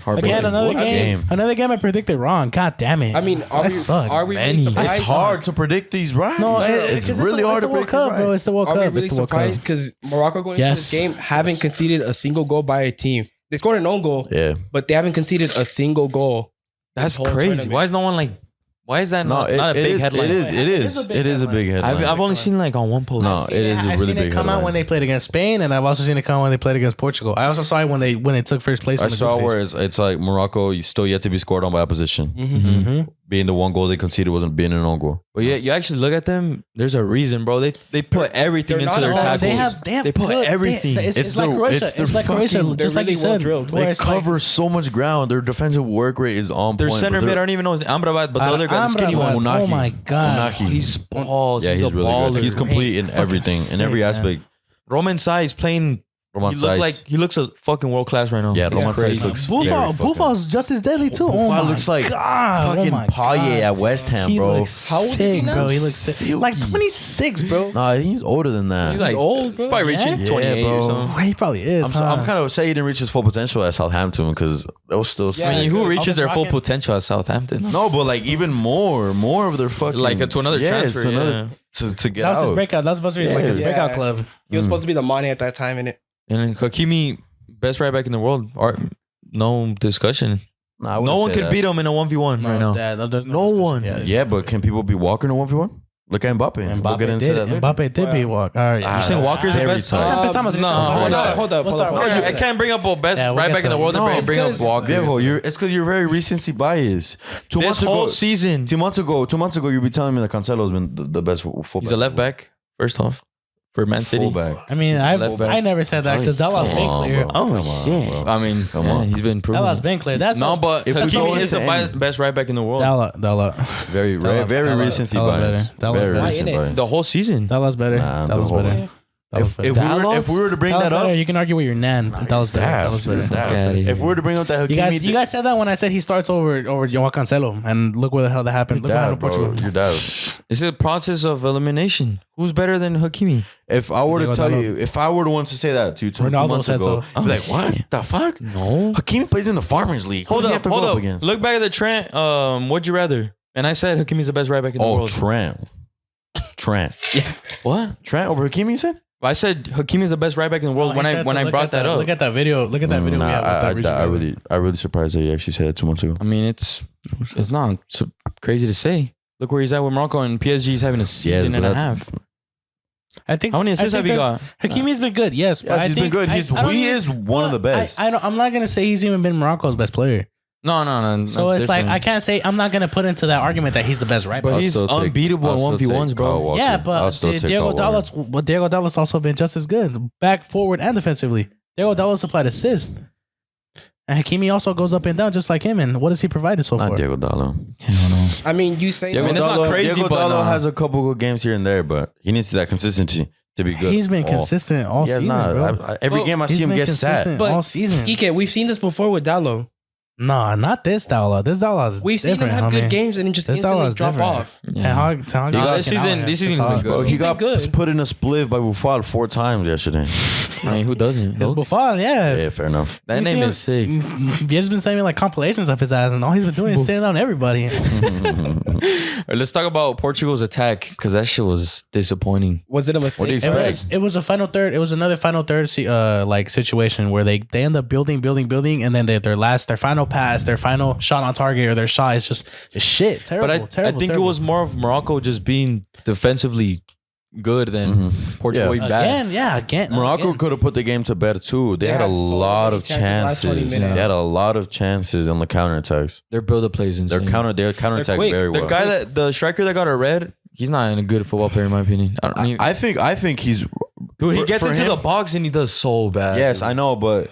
Again, another What game. Another game I predicted wrong. God damn it. I mean, are That we sucked. really Many. surprised? It's hard to predict these right. No, it's really hard to World predict Cup, these bro. right. It's the World Are we Cup. really It's the World Cup. surprised? Because Morocco going into Yes. this game haven't conceded a single goal by a team. They scored an own goal, Yeah. but they haven't conceded a single goal. That's whole crazy. tournament. Why is no one like? Why is that No, not a big headline? It is a big headline. I've only seen like on one post. No, it is a I've really seen big it come headline. out when they played against Spain, and I've also seen it come out when they played against Portugal. I also saw it when they took first place. I in the saw group where stage. it's like Morocco you still yet to be scored on by opposition. Mhm. Being the one goal they conceded wasn't being an own goal. But yeah, you actually look at them. There's a reason, bro. They put everything they're into not their alone. tackles. They put put everything. It's like Croatia. It's like Croatia. they're Just like really you said, well drilled. where They it's like- cover so much ground. Their defensive work rate is on Their point. center but mid, I don't even know his name. Amrabat, but the other guy, the skinny Amrabat. one. Oh my god. Unahi. He's balls. Yeah, he's he's a really baller. good. He's complete in Fucking everything, in every sick, man. aspect. Roman Saiz playing. Roman He looks a fucking world class right now. Yeah, Roman It's crazy. Saiz looks very fucking- Buffal's just as deadly too. Oh Buffal my looks like god. fucking oh my Paye God. at West Ham, He bro. looks How old is sick, he now? bro. He looks sick. Silky. Like 26, bro. Nah, he's older than that. He's like old, bro. He's probably reaching Yeah? 28 Yeah, or bro. something. Well, he probably is. I'm kind of upset he didn't reach his full potential at Southampton because that was still. Yeah, I mean, good. who reaches their full Rocking. potential at Southampton? No, but like even more of their fucking Like to another transfer. to another- Yeah. to get that was his out. breakout. That was supposed to be like his Yeah. breakout club. He was supposed to be the Mane at that time, innit? And then Hakimi, best right back in the world. No discussion. Nah, I No wouldn't one say could that. beat him in a 1v1 right now. There's No one. Yeah, but can people be walking in 1v1? Look at Mbappe. We'll Mbappe get into did. that later. Mbappe did beat Walk. All right. You saying Walker's the Very best? tight. Empezamos. No, Hold up. Hold up. I can't bring up a best Yeah, we'll right get back in to the world that. and bring up because- Walker. Viejo, it's because you're very recency biased. This whole season, 2 months ago, you'd be telling me that Cancelo's been the best fullback. he's a left back. First off, for Man City. Fullback. I mean, Left back. I never said that because that was Come been on, clear. bro. Oh Come on, shit. bro. I mean, Come on. he's been That proven. was been clear. That's No, but If we go Hakimi is the into any- best right back in the world. that was Very recency that was bias. better. That was Very better. recency bias. The whole season. That was better. Nah, That was the whole- better. That was better. If we were to bring That was that up, better. You can argue with your nan. That was better. That was better. Fuck outta here. if we were to bring up that Hakimi, You guys said that when I said he starts over Joao Cancelo, and look where the hell that happened. Look what happened to Portugal. You're dad. It's a process of elimination. Who's better than Hakimi? If I were to Diego tell Dalot. you, if I were the one to say that to you 2 Ronaldo months said ago, so. I'd be like, what the fuck? No. Hakimi plays in the Farmers League. Who Hold does he up, have to hold go up. against? Look back at the Trent. Would you rather? And I said Hakimi's the best right back in the Oh, world. Trent. What? Trent over Hakimi, you said? I said Hakimi is the best right back in the world when I brought that up. Look at that video. Look at that video. I really surprised that you actually said it 2 months ago. I mean, it's not so crazy to say. Look where he's at with Morocco, and PSG's having a season and a half. I think. How many assists have he got? Hakimi's been good, yes. But Yes, he's been good. He is one of the best. I'm not gonna say he's even been Morocco's best player. No. So it's like I can't say I'm not gonna put into that argument that he's the best right back. But he's unbeatable in 1v1s, bro. Yeah, but Diego Dalot's also been just as good, back, forward, and defensively. Diego Dalot supplied assists, and Hakimi also goes up and down just like him. And what has he provided so far? Not Diego Dalot. I don't know. I mean, you say I mean, it's not crazy, Diego but Dalot has a couple good games here and there, but he needs that consistency to be good. He's been consistent all season, bro. Every game I see him get sad. But all season. Kike, we've seen this before with Dalot. No, not this Dalot. This Dalot is We've seen him have good games and then just This instantly Dalot's drop different. off. Ten Hag This season's been good. He got good. put in a split by Buffon 4 times yesterday. I mean, who doesn't? It's Buffon, yeah. Yeah, fair enough. That name is sick. He's just been sending me like compilations of his ass, and all he's been doing is sitting on everybody. Right, let's talk about Portugal's attack because that shit was disappointing. Was it a mistake? What do you expect? It was a final third. It was another final third like situation where they end up building, and then their final pass, their final shot on target, or their shot is just shit. Terrible. But I think it was more of Morocco just being defensively good than Portugal being bad. Again. Morocco could have put the game to bed too. They had a so lot many of chances the last 20 chances. minutes. They had a lot of chances on the counterattacks. Their build-up plays insane. Their counterattack quick. very The well. guy the striker that got a red, he's not a good football player in my opinion. I think he's Dude, he for- gets for into him- the box and he does so bad. Yes, I know, but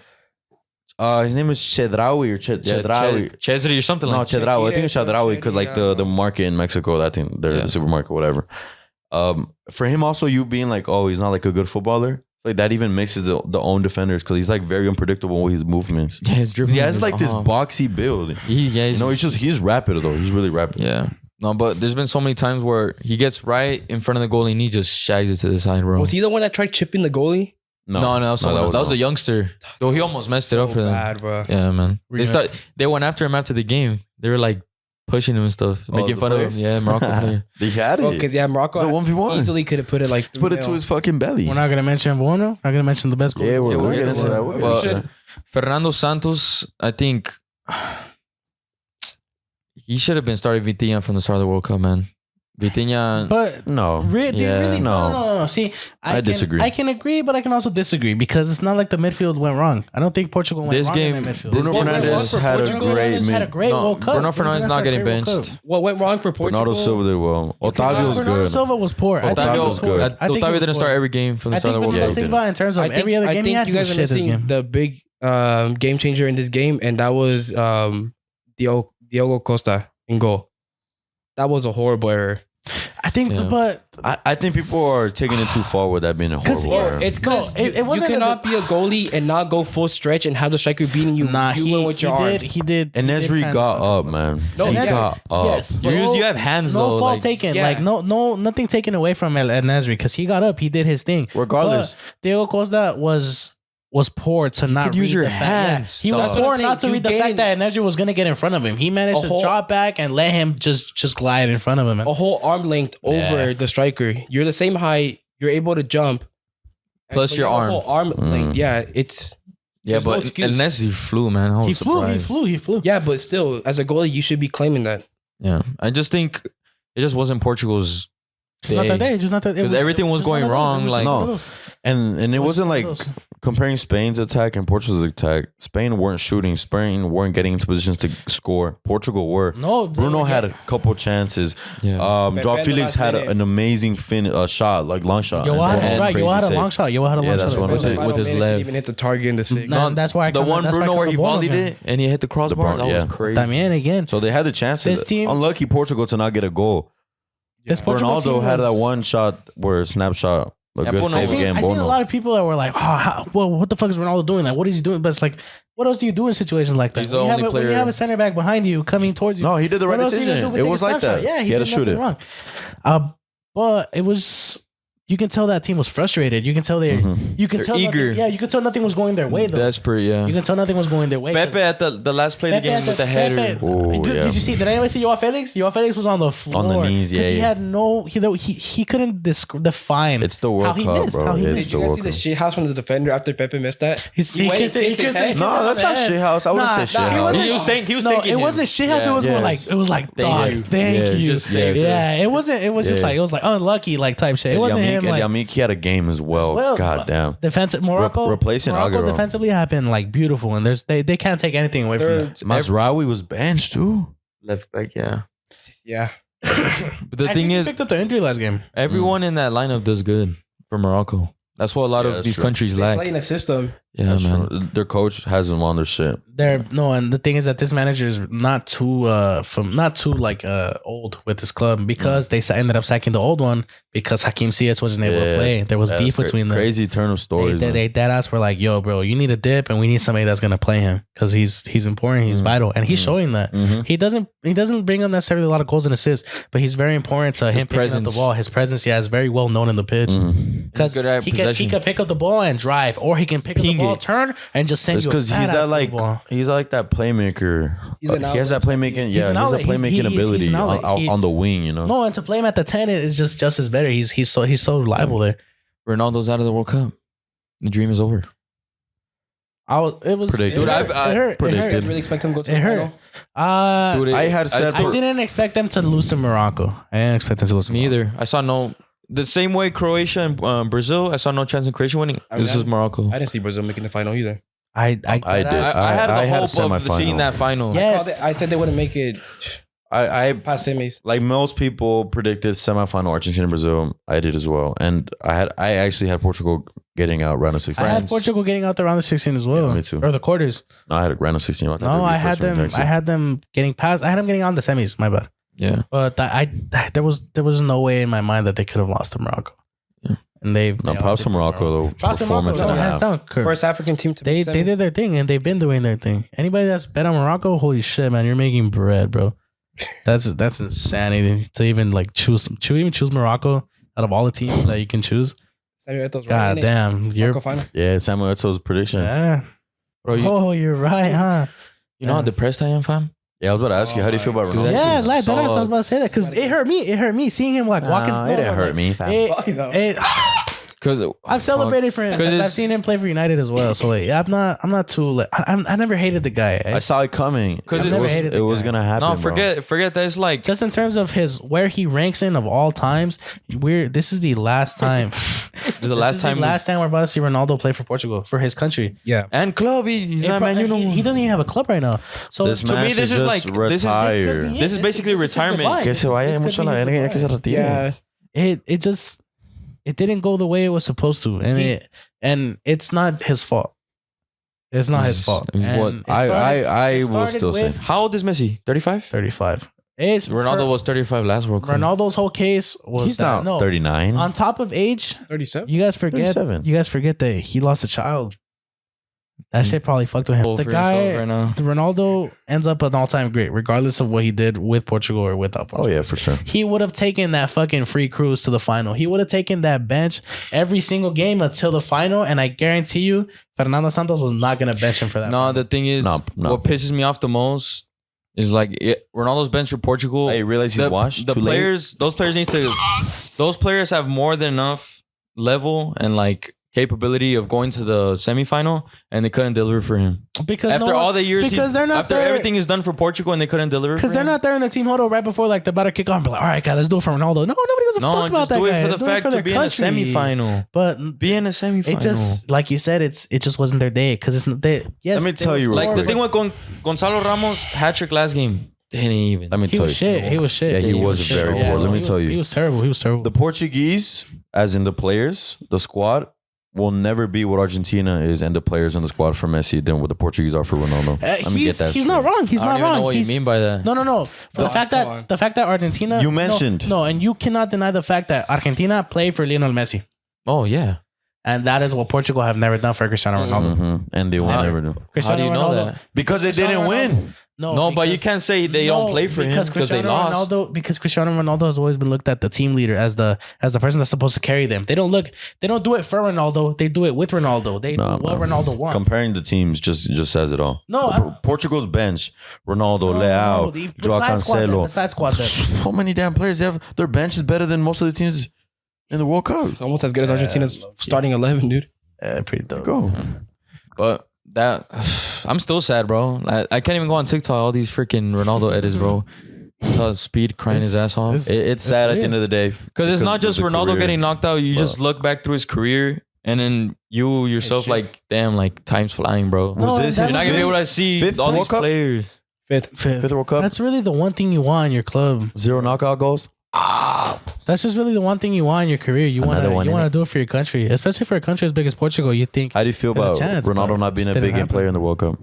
his name is Chedraui or Chedraui. Chesney or something No, like that. Chedraui. I think it's Chedraui, Chedraui because like the market in Mexico, I think they're Yeah. the supermarket, whatever. For him also, you being like, oh, he's not like a good footballer. Like that even mixes the own defenders because he's like very unpredictable with his movements. Yeah, his dribbling. He has is- like this boxy build. He's rapid though. He's really rapid. Yeah. No, but there's been so many times where he gets right in front of the goalie and he just shags it to the side, bro. Was he the one that tried chipping the goalie? No, that was a youngster. Though he almost messed it up for them. Bad, bro. Yeah, man. They went after him after the game. They were like pushing him and stuff, making the fun of players? him. Yeah, Morocco player. They had it. Because Morocco It's a 1v1. easily could have put it like Put it to his fucking belly. We're not gonna mention Bono. Not gonna mention the best goal. Yeah, we'll we'll get get into to that. it. We'll get Well, into that. Fernando Santos, I think he should have been starting Vitinha from the start of the World Cup, man. Vitinha, But No. really, No. no. See, I disagree. I can agree, but I can also disagree because it's not like the midfield went wrong. I don't think Portugal went This wrong game- in that midfield. Bruno What went Fernandes wrong for had a Portugal? Bruno great Fernandes had a mid. great No, World Cup. Bruno Fernandes not had a getting great World benched. Cup. What went wrong for Portugal? Bernardo Silva did well. Otavio was Bernardo good. Silva was poor. I think Otavio he was good. I think he Otavio was didn't poor. start every game from the I start think of the World Bernardo Cup. he did. Silva, in terms of every other game he had, you he guys was are shit this missing game. the big game changer in this game, and that was Diogo Costa in goal. That was a horrible error. I think, Yeah. but I think people are taking it too far with that being a horrible Well, error. It's because No, it you wasn't cannot be a golie and not go full stretch and have the striker beating you. Nah, you went with your arms. He did. And he did Nesri kind got of- up, man. No, he Nesri- got up. Yes, but You have hands no though. fault Like, taken. yeah. Like nothing taken away from El Nesri because he got up. He did his thing. Regardless. But Diego Costa was poor to not could use read your the fact- hands, He was dog. poor That's what I'm not to saying. read the You fact that Nesri was gonna get in front of him. He managed A to whole- drop back and let him just glide in front of him. A whole arm length over the striker. You're the same height. You're able to jump. Plus But your you have a arm. whole arm length. Yeah, it's Yeah, There's no but excuse. unless he flew, man. I was He surprised. flew. yeah, but still, as a goalie, you should be claiming that. Yeah, I just think it just wasn't Portugal's Just not that day. Just not that. Because everything was going wrong, like- No. And it wasn't like comparing Spain's attack and Portugal's attack. Spain weren't shooting. Spain weren't getting into positions to score. Portugal were. No, Bruno had a couple chances. Yeah. Joao Pepe Felix last had minute. an amazing shot, like long shot. Yo, And then right. crazy Yo had a save. long shot. Yo had a Yeah, long that's shot. what I'm saying. With his Final minutes, left. he even hit the target in the six. No, that's why I the kinda- one that's why I Bruno where kinda he bought volleyed him. it and he hit the crossbar. That yeah. was crazy. También again. So they had the chances. This team- Unlucky Portugal to not get a goal. This Portugal Ronaldo team had that was- one shot where snapshot. A Yeah, good Bono- save again. I seen a Bono. lot of people that were like, well, what the fuck is Ronaldo doing? Like, what is he doing? But it's like, what else do you do in situations like that? He's the When you only have when you player- have a center back behind you coming towards you. No, he did the right what else are you gonna decision. do but It take was a like snapshot? that. Yeah, he had to did shoot nothing it. wrong. But it was you can tell that team was frustrated. You can tell you can They're tell eager. You can tell nothing was going their way though. Desperate, yeah. You can tell nothing was going their way. Pepe at the last play of the game with the header. Oh, Dude, yeah. did you see? Did anybody see Joao Felix? Joao Felix was on the floor On the knees, yeah, he yeah. had no. He couldn't define. It's the World how he Cup, missed, bro. how he It's missed. Did you the guys World see the Cup. shit house from the defender after Pepe missed that? He went, kissed kissed his head. No, that's not shit house. I wouldn't say shit It house. wasn't, He was thanking it him. wasn't shit house. It was more like Thank you. thank Yeah, you. just say this. Yeah, it wasn't. It was just Yeah. like it was like unlucky like type shit. It wasn't him like Yamik, he had a game as well. God damn. defensive Morocco. Replacing Morocco Aguero. defensively have been like beautiful, and they can't take anything away from that. Mazraoui was benched too. Left back, yeah. Yeah. But the I thing think he is, picked up the injury last game. everyone in that lineup does good for Morocco. That's what a lot Yeah, of that's these true. countries They lack. play in a system. Yeah, That's man. true. Their coach has them on their shit. And the thing is that this manager is not too old with this club because they ended up sacking the old one because Hakim Ziyech wasn't able to play. There was beef between them. Crazy turn of stories. They dead ass were like, yo, bro, you need a dip, and we need somebody that's gonna play him because he's important, he's vital, and he's showing that. Mhm. He doesn't bring up necessarily a lot of goals and assists, but he's very important to him picking up the presence. ball. His presence, yeah, is very well known in the pitch Mhm. because He's good at he possession. could pick up the ball and drive, or he can pick up the Ping ball, it. turn, and just send It's you. because he's that playmaker. He's an He has that playmaking. He's Yeah, an he has that outlet. playmaking He's ability an outlet. on the wing. You know. No, and to play him at the 10 is just as better. He's so reliable there. Ronaldo's out of the World Cup. The dream is over. Predicted. Dude, Dude, it hurt. You It guys hurt. really expect him to go to It the hurt. final? Dude, I had said I didn't expect them to lose to Morocco. I didn't expect them to lose to Me Morocco. either. I saw no. The same way Croatia and Brazil, I saw no chance in Croatia winning. I mean, This is Morocco. I didn't see Brazil making the final either. I did. I had I the had a hope of seeing semifinal. that final. Yes. I said they wouldn't make it I past semis. like most people predicted semifinal Argentina Brazil. I did as well, and I actually had Portugal getting out round of 16. I had Portugal getting out the round of 16 as well. Yeah, me too. Or the quarters. No, I had a round of 16. thought No, they'd be I first had from them. Jackson. I had them getting past. I had them getting on the semis. My bad. Yeah. But there was no way in my mind that they could have lost to Morocco. Yeah. And they Props to Morocco though. Props to Performance Morocco. and a No, half. hands down. First African team to They make semis. did their thing and they've been doing their thing. Anybody that's bet on Morocco, holy shit, man, you're making bread, bro. That's insanity to even like choose Morocco out of all the teams that you can choose. Samuel Eto'o's right God in it. damn, you're Morocco final. Yeah, Samuel Eto'o's prediction. yeah. Bro, You're right, huh? you know how depressed I am, fam? Yeah, I was about to ask you, how do you feel about Dude, Ronaldo? that Yeah, shit like that. I was about to sucks. say that because it hurt me. It hurt me seeing him like walking. Nah, it didn't hurt me, fam. Fuck no. Because I've celebrated for him. 'Cause I've it's- seen him play for United as well. So like, I'm not too like. I never hated the guy. I saw it coming. 'Cause It it's- was, hated the it was guy. gonna happen. No, bro. forget that. It's like Just in terms of where he ranks in of all times, this is the last time. the last time. last time we're about to see Ronaldo play for Portugal for his country. Yeah. And club, he's not Man U no more. He doesn't even have a club right now. So This to man me, this should is just like retire. This is basically retirement. Que se vaya mucho la verga, que se retire. Yeah. it didn't go the way it was supposed to, and it's not his fault. It's not his fault. He's And what? it I it will started still say. with How old is Messi? 35. 35. It's Ronaldo was 35 last World Cup. Ronaldo's whole case was He's that, not no, 39. on top of age. 37. You guys forget. 37. You guys forget that he lost a child. That shit probably fucked with him. Full The for guy, himself right now. Ronaldo, ends up an all-time great, regardless of what he did with Portugal or without Portugal. Oh yeah, for sure. He would have taken that fucking free cruise to the final. He would have taken that bench every single game until the final, and I guarantee you, Fernando Santos was not gonna bench him for that. No, final. the thing is, No. what pisses me off the most is like Ronaldo's bench for Portugal. Hey, you realize he's washed? The Too late? players, those players have more than enough level and like capability of going to the semifinal, and they couldn't deliver for him. because After all the years, because they're not after there, everything is done for Portugal, and they couldn't deliver because they're not there in the team huddle right before like they're about to kick off. And be like, all right, guys, let's do it for Ronaldo. No, nobody gives a No, fuck about just that do it guy. for the Do fact for to their be in a country. semifinal. But Be in a semifinal. it just, like you said, it just wasn't their day because it's they. Yes, Let me tell you real like the quick. thing with Gonzalo Ramos hat trick last game. They didn't even. Let me he tell was you. shit. He was shit. Yeah, he was shit. very poor. Let me he tell was- you. he was terrible. He was terrible. The Portuguese, as in the players, the squad, will never be what Argentina is and the players in the squad for Messi than what the Portuguese are for Ronaldo. Let me get that he's straight. not wrong. He's I don't not even wrong. know what He's- you mean by that. No. For the fact that Argentina. You mentioned. No, and you cannot deny the fact that Argentina played for Lionel Messi, Oh yeah. and that is what Portugal have never done for Cristiano Ronaldo. And they will How- never do. How do Cristiano you know Ronaldo, that? Because they Cristiano didn't Ronaldo- win. No, but you can't say they don't play for him because they lost. Because Cristiano Ronaldo has always been looked at the team leader as the person that's supposed to carry them. They don't do it for Ronaldo. They do it with Ronaldo. They do what Ronaldo wants. Comparing the teams just says it all. No, Portugal's bench: Ronaldo, Leao, Joao Cancelo. Besides squad, So many damn players they have. Their bench is better than most of the teams in the World Cup. Almost as good as Argentina's starting 11, dude. Pretty dope. Go. But that I'm still sad, bro. I can't even go on TikTok. All these freaking Ronaldo edits, bro. Saw Speed crying his ass off. It's sad at the end of the day Because it's not just Ronaldo getting knocked out. You just look back through his career, and then you yourself like, damn, like time's flying, bro. No, Was this You're his not gonna be able to see fifth all World these Cup? players. Fifth World Cup? That's really the one thing you want in your club. 0 knockout goals? That's just really the one thing you want in your career. You want Another one, to innit? do it for your country, especially for a country as big as Portugal. You think How do you feel There's a about chance, but Ronaldo not being a just big didn't game happen. player in the World Cup?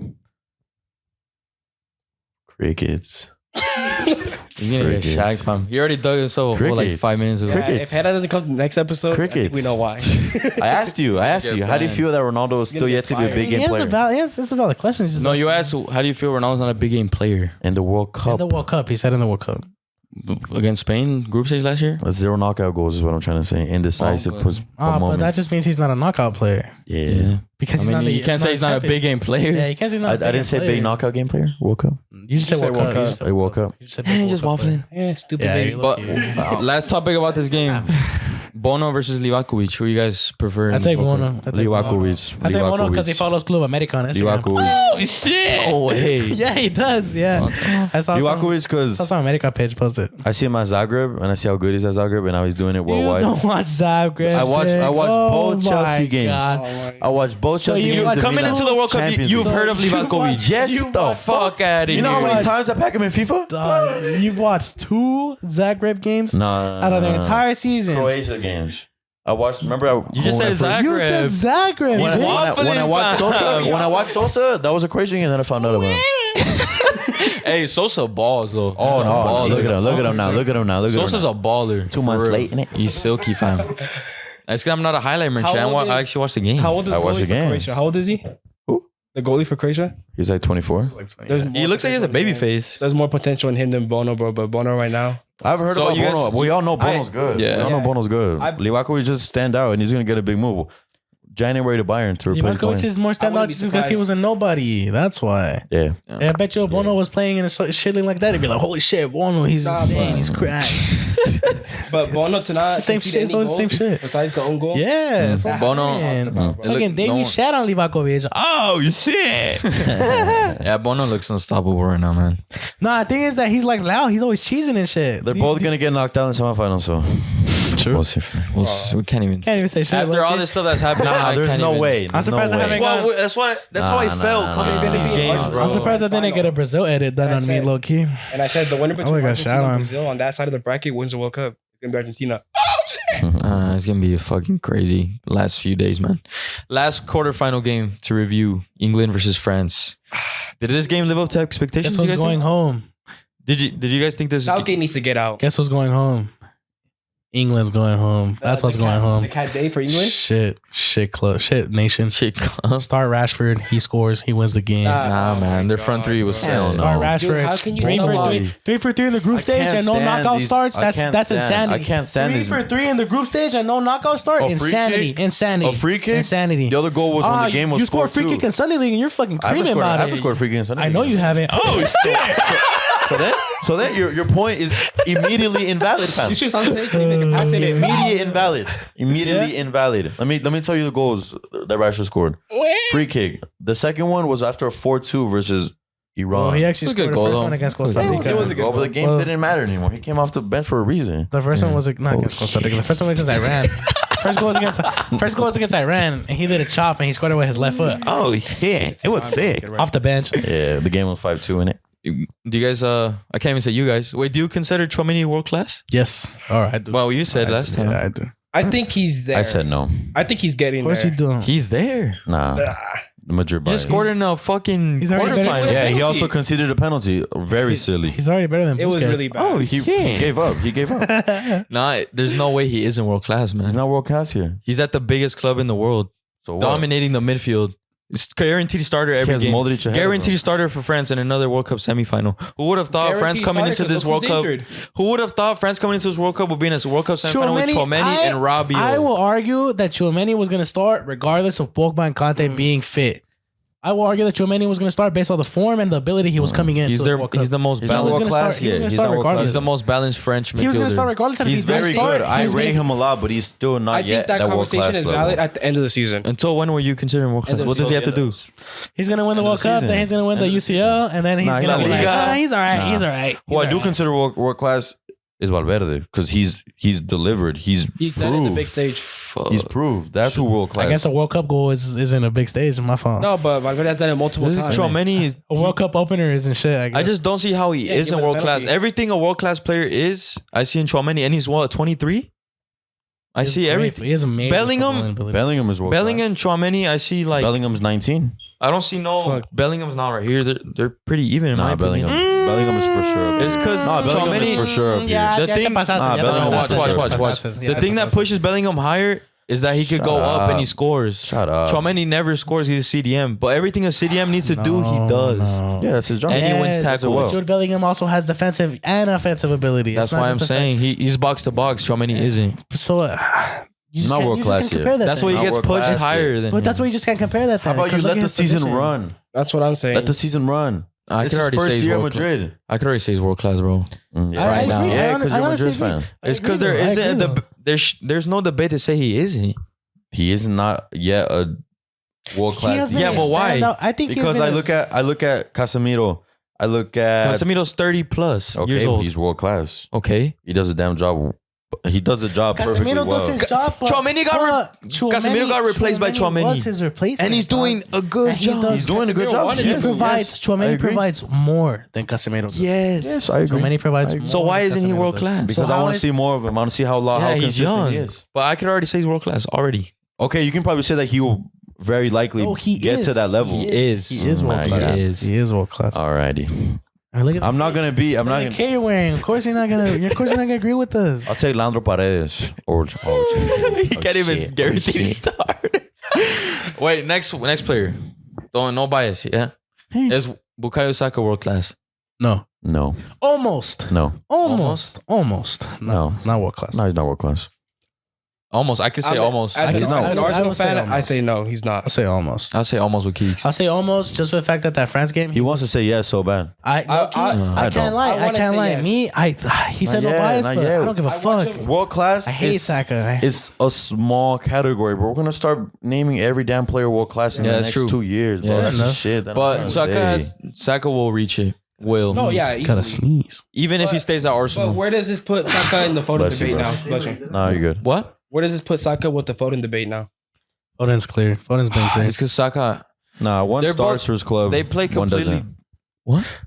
Crickets. You're gonna get shagged, fam. He already dug himself like Crickets. 5 minutes ago. Crickets. If Hannah doesn't come to the next episode, I think Crickets. we know why. I asked you. How do you banned. feel that Ronaldo is still gonna yet get to be a fired. big game It's player a valid question. It's just No, you asked, how do you feel Ronaldo's not a big game player in the World in Cup? the World Cup. He said in the World Cup. against Spain group stage last year? 0 knockout goals is what I'm trying to say. Indecisive Oh, push But moments. that just means he's not a knockout player yeah. because I he's mean, not. you can't say he's not a big game player. Yeah, you can't say he's I not. didn't say big knockout game player. World Cup. You just said World Cup. You just said World Cup. You just said Man, big just World Cup player. waffling. Yeah, stupid Yeah, baby. you But look- last topic about this game. Bono versus Livakovic. Who you guys prefer? I in take this World Bono. Cup? Livakovic. I take Bono because he follows Club America on Instagram. Livakovic. Oh shit! Oh, hey. Yeah, he does. Yeah, I saw Livakovic saw because some America page posted. I see him at Zagreb and I see how good he's at Zagreb and now he's doing it You worldwide. don't watch Zagreb. I watched Oh both Chelsea my games. God. I watched both So Chelsea you games. watch- Coming the into the World Cup, Champions you've League. heard of Livakovic. Yes, You what the Fuck out of You know how here. many times I pack him in FIFA? You've watched 2 Zagreb games Nah. out of the entire season. Croatia games. I watched. Remember, You just said Zagreb. You said Zagreb. He's bitch. waffling, when I watched fam. Sosa. When I watched Sosa, that was a Croatian game. And then I found out about him. Hey, Sosa balls though. Oh He's a no! baller. Look at him! Look at him now! Look at him now! Look at him! Sosa's now. a baller. 2 months For real. late, innit? He's silky, fam. That's because I'm not a highlight merchant. How old I is- actually watched the game. How old is I the watched goalie the for game. Croatia? How old is he? Who? The goalie for Croatia? He's like 24. There's He more looks like he has a potential baby in him. face. There's more potential in him than Bono, bro. But Bono right now, I've heard So about you guys- Bono. We all know Bono's good. Yeah. We all know Yeah. Bono's good. Livakovic just stand out and he's gonna get a big move. January to Bayern to replace Livakovic Bono. is more I standout wouldn't be just because he surprised. was a nobody. That's why. Yeah. I bet you if Bono was playing in a shit league like that, he'd be like, holy shit, Bono, he's Nah, insane. bro. He's cracked. but Bono to not Same concede shit, any so it's the same goals shit. Besides the own goal. Yeah. That's what I'm Bono- saying. It look- Fucking Davey no one- shat on Livakovic. Oh, you shit. Yeah, Bono looks unstoppable right now, man. Nah, the thing is that he's like loud. He's always cheesing and shit. They're both gonna get knocked out in the semifinals, so we'll see. We can't even. Can't even say shit. After all this stuff that's happened, Nah, I there's can't no even- way. I'm There's surprised no I way. haven't That's how I felt coming into these games, bro. I'm surprised I didn't get a Brazil edit done on me, That's it. low key. And I said the winner between would've got Argentina shot and on. Brazil on that side of the bracket wins the World Cup. It's gonna be Argentina. It's gonna be a fucking crazy last few days, man. Last quarterfinal game to review: England versus France. Did this game live up to expectations? Guess who's you guys going think? home? Did you guys think this? Southgate needs to get out. Guess who's going home? England's going home. That's what's going home. The cat day for England. Shit club. Shit nation. Shit close. Start Rashford. He scores. He wins the game. Nah, Oh man. my Their front God, three was bro. Hell sound. no. Start Rashford. Dude, how can you 3 sell for out? 3? 3 for 3 in the group I stage can't and no stand knockout these- starts. I That's can't that's stand- insanity. I can't stand 3 these- for 3 in the group stage and no knockout start. A free Insanity. kick? Insanity. A free kick? Insanity. The other goal was when the game was you scored a free 4-2. kick in Sunday League and you're fucking I creaming about haven't it. scored a free kick in Sunday I know League. you haven't. Oh shit! So then your point is immediately invalid, fam. You should something. Can you make a pass in it? Immediate invalid. Immediately invalid. Let me tell you the goals that Rashford scored. Free kick. The second one was after a 4-2 versus Iran. Well, he actually It was a good scored the goal, first though. one against It was Costa a good Rica. goal. It was a good But the game Well- didn't matter anymore. He came off the bench for a reason. The first one was not against Costa Rica. The first one was against Iran. First goal was against Iran, and he did a chop and he scored it with his left foot. Oh shit! It was sick. Off the bench. Yeah, the game was 5-2 in it. Do you guys? I can't even say you guys. Wait, do you consider Chouameni world class? Yes. All right. I do. Well, you said last time. Yeah, I do. I think he's there. I said no. I think he's getting Of course there. you do. He's there. Nah, the Madrid. He just scored in a fucking He's already better- quarterfinal. Yeah, he also conceded a penalty. Very silly. He's already better than It was Busquets. really bad. Oh, He gave up. He gave up. Nah, there's no way he isn't world class, man. He's not world class here. He's at the biggest club in the world, So what? dominating the midfield. It's guaranteed starter every has game. Modric ahead of Guaranteed him. starter for France in another World Cup semifinal. Who would have thought France Guaranteed coming starter, into this 'cause World look Cup? who's injured. Who would have thought France coming into this World Cup would be in a World Cup semifinal with Tchouaméni and Rabiot? I will argue that Tchouaméni was going to start regardless of Pogba and Kante being fit. I will argue that Tchouaméni was going to start based on the form and the ability he was coming in. He's to the World Cup. He's the most He's not was balanced. world gonna class start- he was yet. gonna He's start not world regardless. He's class. the most balanced French midfielder. He was going to start regardless. and if He's he didn't very start, good. he I was rate gonna- him a lot, but he's still not I yet think that that world conversation class is level. valid at the end of the season. Until when were you considering World And Class? then What does he have to do? He's going to win the End of World the Cup, season. then he's going to win the End of the UCL, and then he's Nah, going to he's be not like, Liga. he's all right, Nah. he's all right. Who I He's do all right. consider world class is Valverde because he's delivered. He's He's done it in the big proved. stage. He's proved. That's who world I guess class. a World Cup goal isn't a big stage. My fault. No, but Valverde has done it multiple This is times. Tchouaméni is. A World Cup opener isn't shit. I guess. I just don't see how he Yeah, isn't give him a world class. penalty. Everything a world class player is, I see in Tchouaméni, and he's what 23. I He has see great- everything. He has amazing Bellingham- footballing ability. Bellingham is world Bellingham, Tchouaméni, I see class. like Bellingham's 19. I don't see no Fuck. Bellingham's not right here. They're pretty even in my Nah, opinion. Bellingham. Bellingham is for sure. It's because Nah, Bellingham is Tchouaméni. for sure up here. Yeah, The ya thing- te pasaste, Nah, ya te Bellingham No, is pasaste, watch, for watch, ya te watch. pasaste, ya The te thing that pasaste. pushes Bellingham higher is that he could go up and he scores. Shut up. Tchouaméni never scores. He's a CDM, but everything a CDM needs to do, he does. No. Yeah, that's his job. And he wins Yes, tackle well. Jude Bellingham also has defensive and offensive ability. That's It's not why I'm just saying he's box to box. Tchouaméni isn't. So you just Not can't- world you just class can't yet. compare that. That's then. why he Not gets world pushed class higher yet. than. But that's him. why you just can't compare that. How Then, about you 'cause look let at the his season position. run? That's what I'm saying. Let the season run. I This could is already first say he's year at world class. Madrid. I could already say he's world class, bro. Yeah, I right now. agree. Yeah, because I you're a honestly Madrid fan. agree. It's because there I agree, isn't though. there's no debate to say he isn't. He is not yet a world He class. has been Yeah, a but why? standout- I think Because I look at Casemiro. I look at Casemiro's 30 plus years okay, old. he's world class. Okay. He does a damn job. He does the job perfectly Casemiro well. does his job. but- Tchouaméni got but Casemiro got replaced by Tchouaméni. Was his replacement, And he's doing dog. a good And he job. does- He's doing a good Casemiro job. wanted He Yes, provides. I Tchouaméni agree. provides more than Casemiro does. Yes. Yes, I agree. Tchouaméni provides. I more agree. So why than isn't he Casemiro world does. class? Because So I how want to is- see more of him. I want to see how Yeah, he's consistent young. he is. But I could already say he's world class already. Okay, you can probably say that he will very likely Oh, he get is. to that level. He is. He is world Nah, class. he is. He is world class. Alrighty. I mean, look at I'm not gonna be. I'm look not at the gonna. K you're wearing. Of course you're not gonna. Of course you're not gonna agree with us. I'll take Leandro Paredes or. He can't even guarantee to shit. start. Wait, next player. Don't no bias, yeah. Is Bukayo Saka world class? No. No, Almost. no, Almost. Almost. No. Not world class. no. He's not world class. Almost. I could say almost. As, I an, can- as an I would Arsenal say fan, I almost. say no. He's not. I'll say almost. I'll say almost with Keeks. I'll say almost just for the fact that France game. He wants to say yes so bad. I I can't don't. lie. I I wanna can't say lie. yes. Me, he said no yet, bias, not but yet. I don't give a I watch fuck. him- World class. I hate is, Saka. It's a small category, but we're gonna start naming every damn player world class in Yeah, the that's next true. 2 years, bro. Yeah, That's enough. just shit. That I'm But trying to Saka say. Saka will reach it. Will. No, yeah, Gotta easily. sneeze. Even if he But- stays at Arsenal. But where does this put Saka in the voting Bless you, debate bro. now? Blushing. No, you're good. What? Where does this put Saka with the voting debate now? Foden's clear. Foden's been clear. It's because Saka. Nah, one They're starts both- for his club. They play one completely. doesn't. What?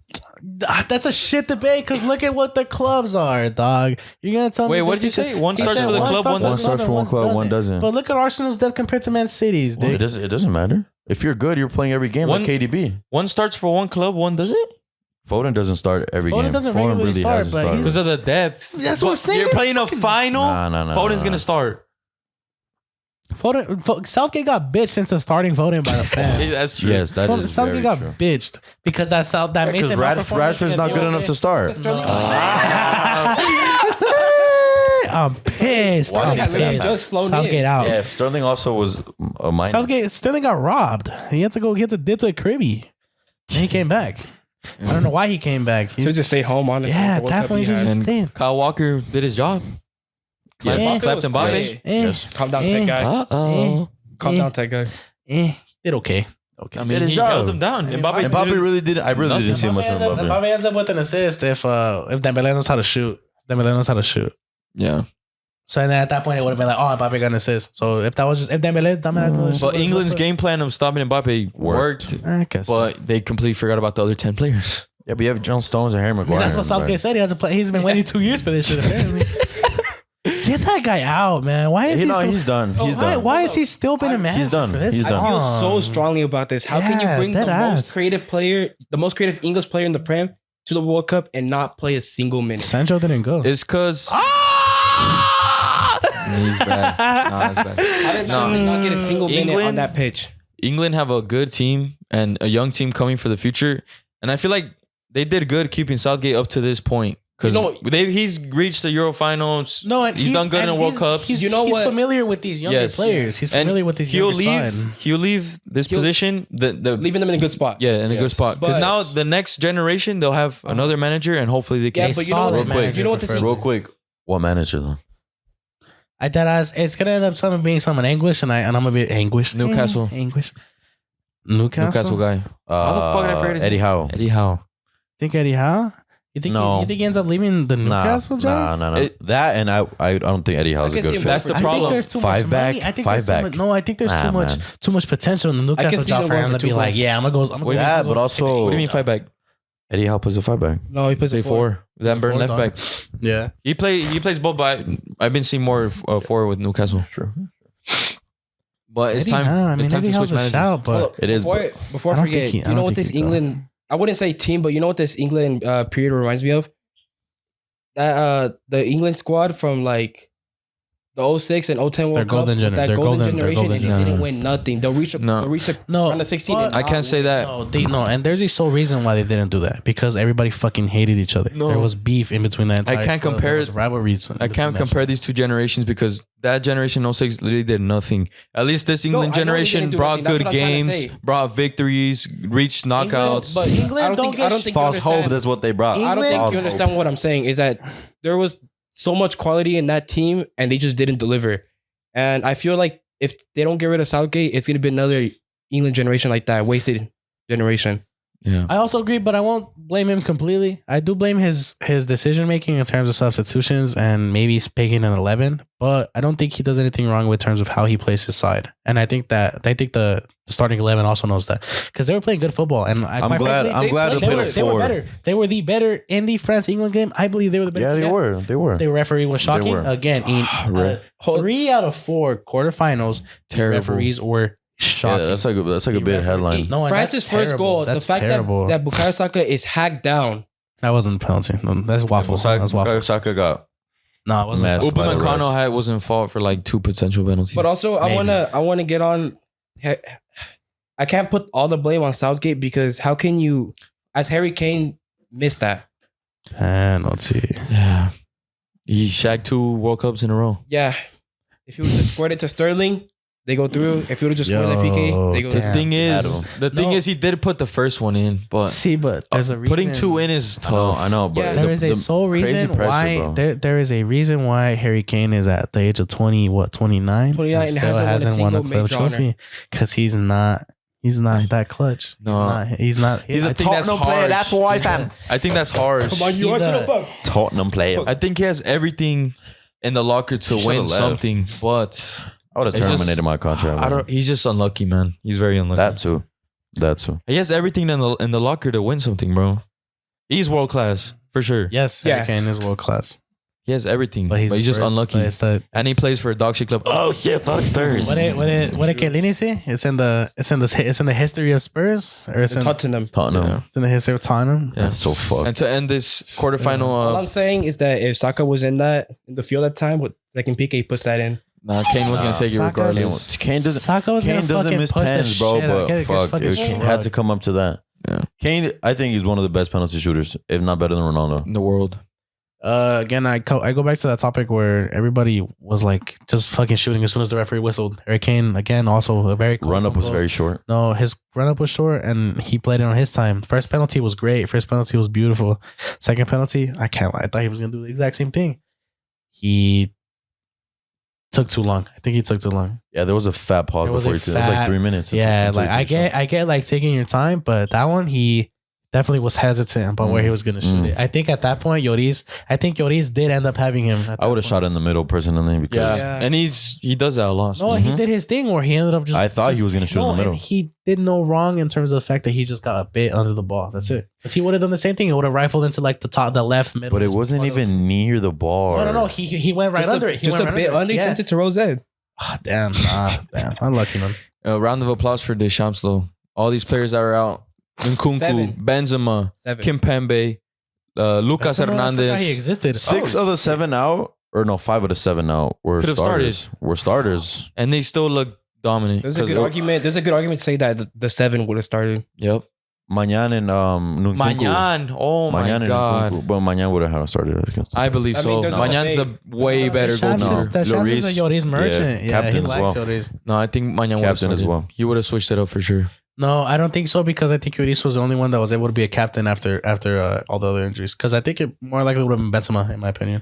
That's a shit debate because look at what the clubs are, dog. You're gonna tell me. Wait, what just did you because- say? One He starts said for the one club, starts one for One starts for one club, one doesn't. But look at Arsenal's depth compared to Man City's, Well, dude. it doesn't matter. If you're good, you're playing every game One- like KDB. One starts for one club, one doesn't? Foden doesn't start every Foden game. doesn't regularly start, hasn't but started. he's- Because of the depth. That's what I'm saying. You're playing a final. Nah. Foden's gonna start. Southgate got bitched into starting Foden by the fans. That's true. Yes, that is Southgate very got true. bitched because that Because Mason Mount performance Rashford's not against good enough to USA. start. I'm pissed. Why I'm did you say pissed. that? Just flown Southgate in. out. Yeah, Sterling also was a minus. Southgate Sterling got robbed. He had to dip to a cribby. And he came back. I don't know why he came back. He, Should just stay home, honestly. yeah, The World that Cup point he should had. just And stay. Kyle Walker did his job. Yes. Yeah. Clapped Mbappe. Yes. Yes. Calm down, tech guy. Uh-oh. Calm down, tech guy. Did okay. Okay. I mean, Did his he job. held him down. I mean, Mbappe, Mbappe really did. I really didn't see much of Mbappe. Mbappe ends up with an assist if Dembele knows how to shoot. Dembele knows how to shoot. Yeah. So then at that point it would have been like, oh, Mbappe got an assist. So if Dembele, But England's game plan of stopping Mbappe worked, I guess. but they completely forgot about the other 10 players. Yeah, but you have John Stones and Harry I mean, Maguire. that's what Southgate said. He has to play. He's been waiting 2 years for this shit. Apparently, get that guy out, man. Why is he? So, He's done. He's why, done. why is he still been a man? He's done. For this? He's done. I feel Oh. so strongly about this. How can you Yeah, bring the dead ass. most creative player, the most creative English player in the Prem to the World Cup and not play a single minute? Sancho didn't go. It's because he's bad. Nah, it's bad. How did Sterling not get a single minute on England- that pitch? England have a good team and a young team coming for the future. And I feel like they did good keeping Southgate up to this point. Because he's reached the Euro finals. No, and he's done good in World Cups. He's You know he's what? familiar with these younger players. He's familiar with these younger side. He'll leave this position. Leaving them in a good spot. Yeah, in a good spot. Because But- now the next generation, they'll have another manager and hopefully they can. Yeah, but you know solid what? manager You know what this preferably. Real quick, what manager though? I deadass. It's gonna end up being some in English, and I'm gonna be English. Newcastle. English. Newcastle guy. How the fuck did I forget his Eddie name? Howe. Eddie Howe. Think Eddie Howe? You think No. you think he ends up leaving the Newcastle job? Nah. It- That and I don't think Eddie Howe's I a can see good him fit. That's the I think problem. I think there's too Five much back, money. I think five there's too back. much, no, I think there's Nah, man. too much potential in the Newcastle see job them for going him for to be 2 like, goals. yeah, I'm gonna go. Yeah, but also What do you mean 5 back? Eddie Howe plays a 5 back. No, he plays Play a 4. 4. Then Burn Four, left dog. back. Yeah, He plays both, but I've been seeing more 4 with Newcastle. Sure. But it's Eddie time. Howe, I mean, It's time Eddie to Howe's switch a managers. shout, but It is, Before I I don't forget, think he- I you know don't what think this he does. England, I wouldn't say team, but you know what this England period reminds me of? That the England squad from like the 06 and 010 They're World golden Cup, gener- that they're golden golden- they're generation, golden and they gener- didn't win nothing. They'll reach No. no, round of 16. but- and I can't not say win. that. no, and there's a sole reason why they didn't do that because everybody fucking hated each other. No. There was beef in between that entire. can't club. compare There was it- rivalries. I can't compare these two generations because that generation 06 literally did nothing. At least this England I know they generation didn't do brought nothing. That's good what I'm trying to games, say. brought victories, reached knockouts. But England I don't don't think, get I don't think you false hope. understand. That's what they brought. I don't think England- you understand what I'm saying. Is that there was so much quality in that team, and they just didn't deliver. And I feel like if they don't get rid of Southgate, it's gonna be another England generation like that, wasted generation. yeah. I also agree, but I won't blame him completely. I do blame his decision making in terms of substitutions and maybe picking an 11, but I don't think he does anything wrong with terms of how he plays his side. And I think the starting 11 also knows that because they were playing good football. And I'm glad they played a they were 4. better. They were the better in the France England game. I believe they were the better. Yeah, team. they were. They were. The referee was shocking were. again. In Right. 3 out of 4 quarterfinals, the Terrible. referees were Yeah, shocking. that's like a big headline. No, and France's that's first terrible. goal, That's the fact terrible. that Bukayo Saka is hacked down. That wasn't a penalty. No, that's waffle. That's waffle. Bukayo Saka got No, it wasn't. Messed waffle. by the Upamecano was in fault for like 2 potential penalties. But also, I Maybe. wanna get on. I can't put all the blame on Southgate because how can you, as Harry Kane, miss that? Penalty. yeah, he shagged 2 World Cups in a row. Yeah, if he would have scored it to Sterling, they go through. If he would have just scored that PK, they go Yo, through. The thing No. is, he did put the first one in, but See, but there's a reason. putting 2 in is tough. I know, but Yeah. There is a sole crazy reason pressure, why bro. there is a reason why Harry Kane is at the age of 29? 29 and still hasn't won a hasn't won a single club major honor. trophy because he's not that clutch. No. He's not. I think that's harsh. why, fam. I think that's harsh. Come on, you He's Arsenal a- fuck. Tottenham player. I think he has everything in the locker to He should've win left. something, but I would have It's just- terminated my contract. I don't. He's just unlucky, man. He's very unlucky. That too. He has everything in the locker to win something, bro. He's world class for sure. Yes, Yeah. Harry Kane is world class, He has everything, but he's just unlucky. but it's the- And he plays for a dog shit club. Oh shit! Fuck Spurs. What did Chiellini say? It's in the history of Spurs, or it's in Tottenham. Tottenham. Yeah. it's in the history of Tottenham. Yeah. That's so fucked. And to end this quarterfinal, All I'm saying is that if Saka was in the field at time with second PK, he puts that in. Kane was gonna take it Saka- regardless. Kane doesn't. Saka was Kane gonna doesn't fucking miss push the pens, bro. shit out. Get But fucking fuck, shit it out. had to come up to that. Yeah. Kane, I think he's one of the best penalty shooters, if not better than Ronaldo. In the world. Again, I go back to that topic where everybody was like just fucking shooting as soon as the referee whistled. Harry Kane, again, also a very cool Run up was goal. very short. No, his run up was short and he played it on his time. First penalty was great. First penalty was beautiful. Second penalty, I can't lie. I thought he was gonna do the exact same thing. He took too long. I think he took too long. Yeah, there was a fat pause There was before a he took. It was like fat- 3 minutes. Yeah, until like he took a shot. I get like taking your time, but that one he definitely was hesitant about where he was gonna shoot it. I think at that point, Lloris did end up having him. I would have shot in the middle personally because Yeah. And he does that a lot. No, he did his thing where he ended up just. I thought he was gonna shoot in the and middle. He did no wrong in terms of the fact that he just got a bit under the ball. That's it. Because he would have done the same thing. He would have rifled into like the left middle. but it wasn't even near the bar. No. He went right Just under it. He Just went a right bit under. He Yeah. sent it to Rosette. Damn, unlucky man. A round of applause for Deschamps though. All these players that are out. Nkunku, 7. Benzema, 7. Kimpembe, Lucas I forgot he Hernandez. existed. 6 of the 7 out, or no, 5 of the 7 out were Could've starters. Were starters. And they still look dominant. There's a 'Cause good argument. There's a good argument to say that the 7 would have started. Yep. Mañan and Nkunku. Mañan. Oh my Mañan and God. Nkunku. But Mañan would have started against. I believe I mean, so. there's a Mañan's a debate. way better Shams goalkeeper. is, that Shams is a Lloris merchant. Yeah, captain he as likes well. Lloris. No, I think Mañan would have Captain as started. well. He would have switched it up for sure. No, I don't think so because I think Lloris was the only one that was able to be a captain after all the other injuries. Because I think it more likely would have been Benzema, in my opinion.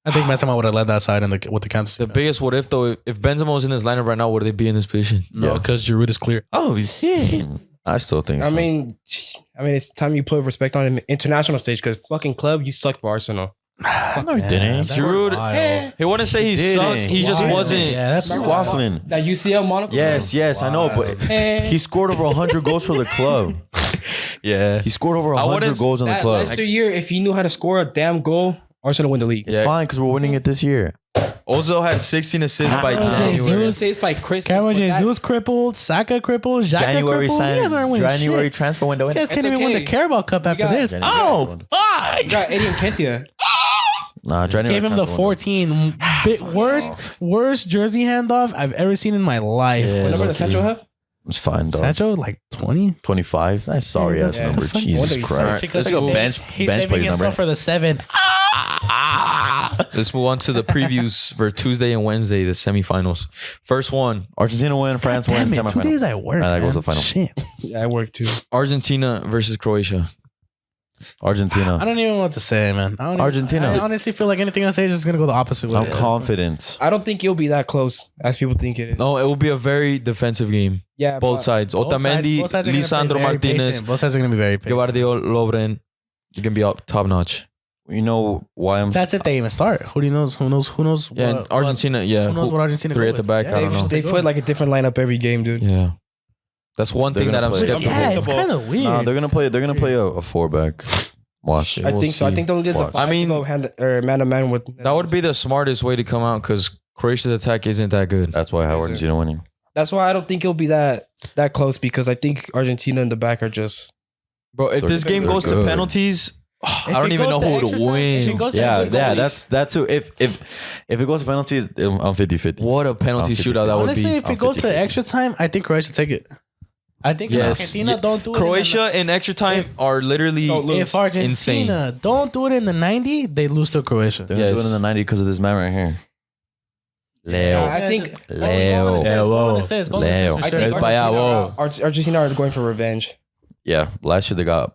I think Benzema would have led that side with the counter. The biggest what if though, if Benzema was in this lineup right now, would they be in this position? No, because Giroud is clear. Oh shit! I still think. I so. mean, it's time you put respect on him international stage because fucking club, you suck for Arsenal. no, he didn't. that's Giroud, wild. he wouldn't say he He sucked. didn't. He just Wild. wasn't. Yeah, that's You're wild. waffling. That UCL Monaco. Yes, I know, but he scored over 100 goals for the club. Yeah. He scored over I 100 wouldn't- goals in the That club. Leicester year, if he knew how to score a damn goal, Arsenal win the league. It's Yeah. fine because we're winning it this year. Ozil had 16 assists by Carlos January. Jesus. Saves by Chris. Carlos Jesus crippled, Saka crippled, Xhaka January crippled. You guys aren't winning January shit. transfer window. You guys can't even win the okay. Carabao Cup after got- this. January Oh, transfer fuck! You got Eddie Nketiah. Nah, January Gave him the transfer window. 14 worst jersey handoff I've ever seen in my life. Yeah. What number does lucky. Sancho have? It's fine, dog. Sancho, like 20? 25. That's sorry ass Yeah. number. What the fuck? Jesus Wonder he's Christ. sorry. Let's go He's bench He's bench saving players himself number. for the 7. Let's move on to the previews for Tuesday and Wednesday, the semifinals. First one, Argentina win, France win, Damn it, 2 days semifinal. I work. That goes man. to final. Shit. Yeah, I work too. Argentina versus Croatia. I Argentina. don't even know what to say, man. I don't even- Argentina. I honestly feel like anything I say is just going to go the opposite way. I'm confident. I don't think it'll be that close as people think it is. No, it will be a very defensive game. Yeah, Both but sides. Otamendi, Both sides are gonna Lisandro play very Martinez, patient. Both sides are going to be very patient. Guardio Lovren. You can be up top notch. You know why I'm That's if they even start. Who knows? Who knows? Yeah, and Argentina. Yeah, Who knows who- what Argentina? three go at the with. back, I don't know. They put like a different lineup every game, dude. yeah. That's one They're thing that gonna I'm play- skeptical. Yeah, it's kind of weird. Nah, they're gonna play a 4-back. Watch. Shit. I We'll think so. I see. think they'll get the Watch. I mean- man to man with. That would be the smartest way to come out because Croatia's attack isn't that good. That's why I have Argentina winning. That's why I don't think it'll be that close because I think Argentina in the back are just. Bro, if this game they're goes to good. penalties, If I don't it even know goes to who extra would time- if it win. goes to Yeah, extra time- that's who. If it goes to penalties, I'm 50-50. What a penalty I'm shootout that would Honestly, be. if I'm it goes to 50-50. extra time, I think Croatia take it. I think Yes. Argentina don't do it. Croatia in extra time are literally Don't lose. If Argentina insane. don't do it in the 90, they lose to Croatia. They're gonna do Yes. it in the 90 because of this man right here. Leo. I think- Leo. Leo. Leo. I think Bayao. Argentina are going for revenge. Yeah, last year they got.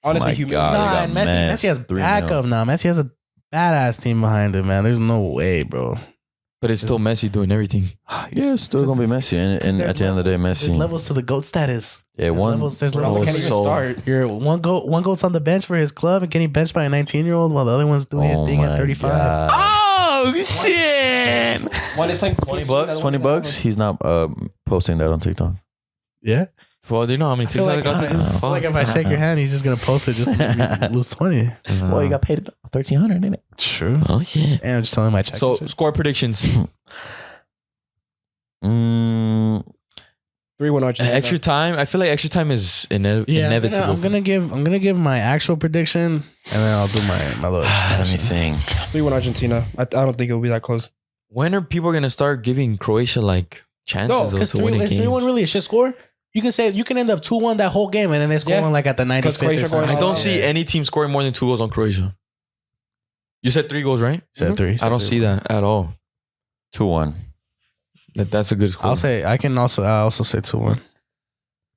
Honestly, My humiliating. God. Nah, got and Messi has 3-0. backup now. Messi has a badass team behind him, man. There's no way, bro. But it's still Messi doing everything. Yeah, it's still gonna be Messi, and at the end of the day, There's Messi. levels to the GOAT status. Yeah, There's one. levels. There's Bro, levels. Oh, can't even so- start. You're one goat's on the bench for his club and getting benched by a 19-year-old while the other one's doing his thing at 35. God. Oh shit! One is playing $20. He's not posting that on TikTok. Yeah. Well, do you know how many I feel TikToks like, I got to do? I feel like if I shake your hand, he's just gonna post it just to make me lose 20. Well, you got paid $1,300, didn't it? True. Oh shit. And I'm just telling my check. So and shit. score predictions. 3-1 Argentina. Extra time. I feel like extra time is inevitable. I'm gonna give my actual prediction, and then I'll do my little. Let me think. 3-1 Argentina. I don't think it'll be that close. When are people gonna start giving Croatia like chances Because to win a is game? 3-1 really a shit score? You can say you can end up 2-1 that whole game, and then they score Yeah. one like at the 95th. Croatia or something. going I don't Oh, see yeah. any team scoring more than 2 goals on Croatia. You said 3 goals, right? Said 3. I don't see that at all. 2-1. That's a good score. I also say 2-1.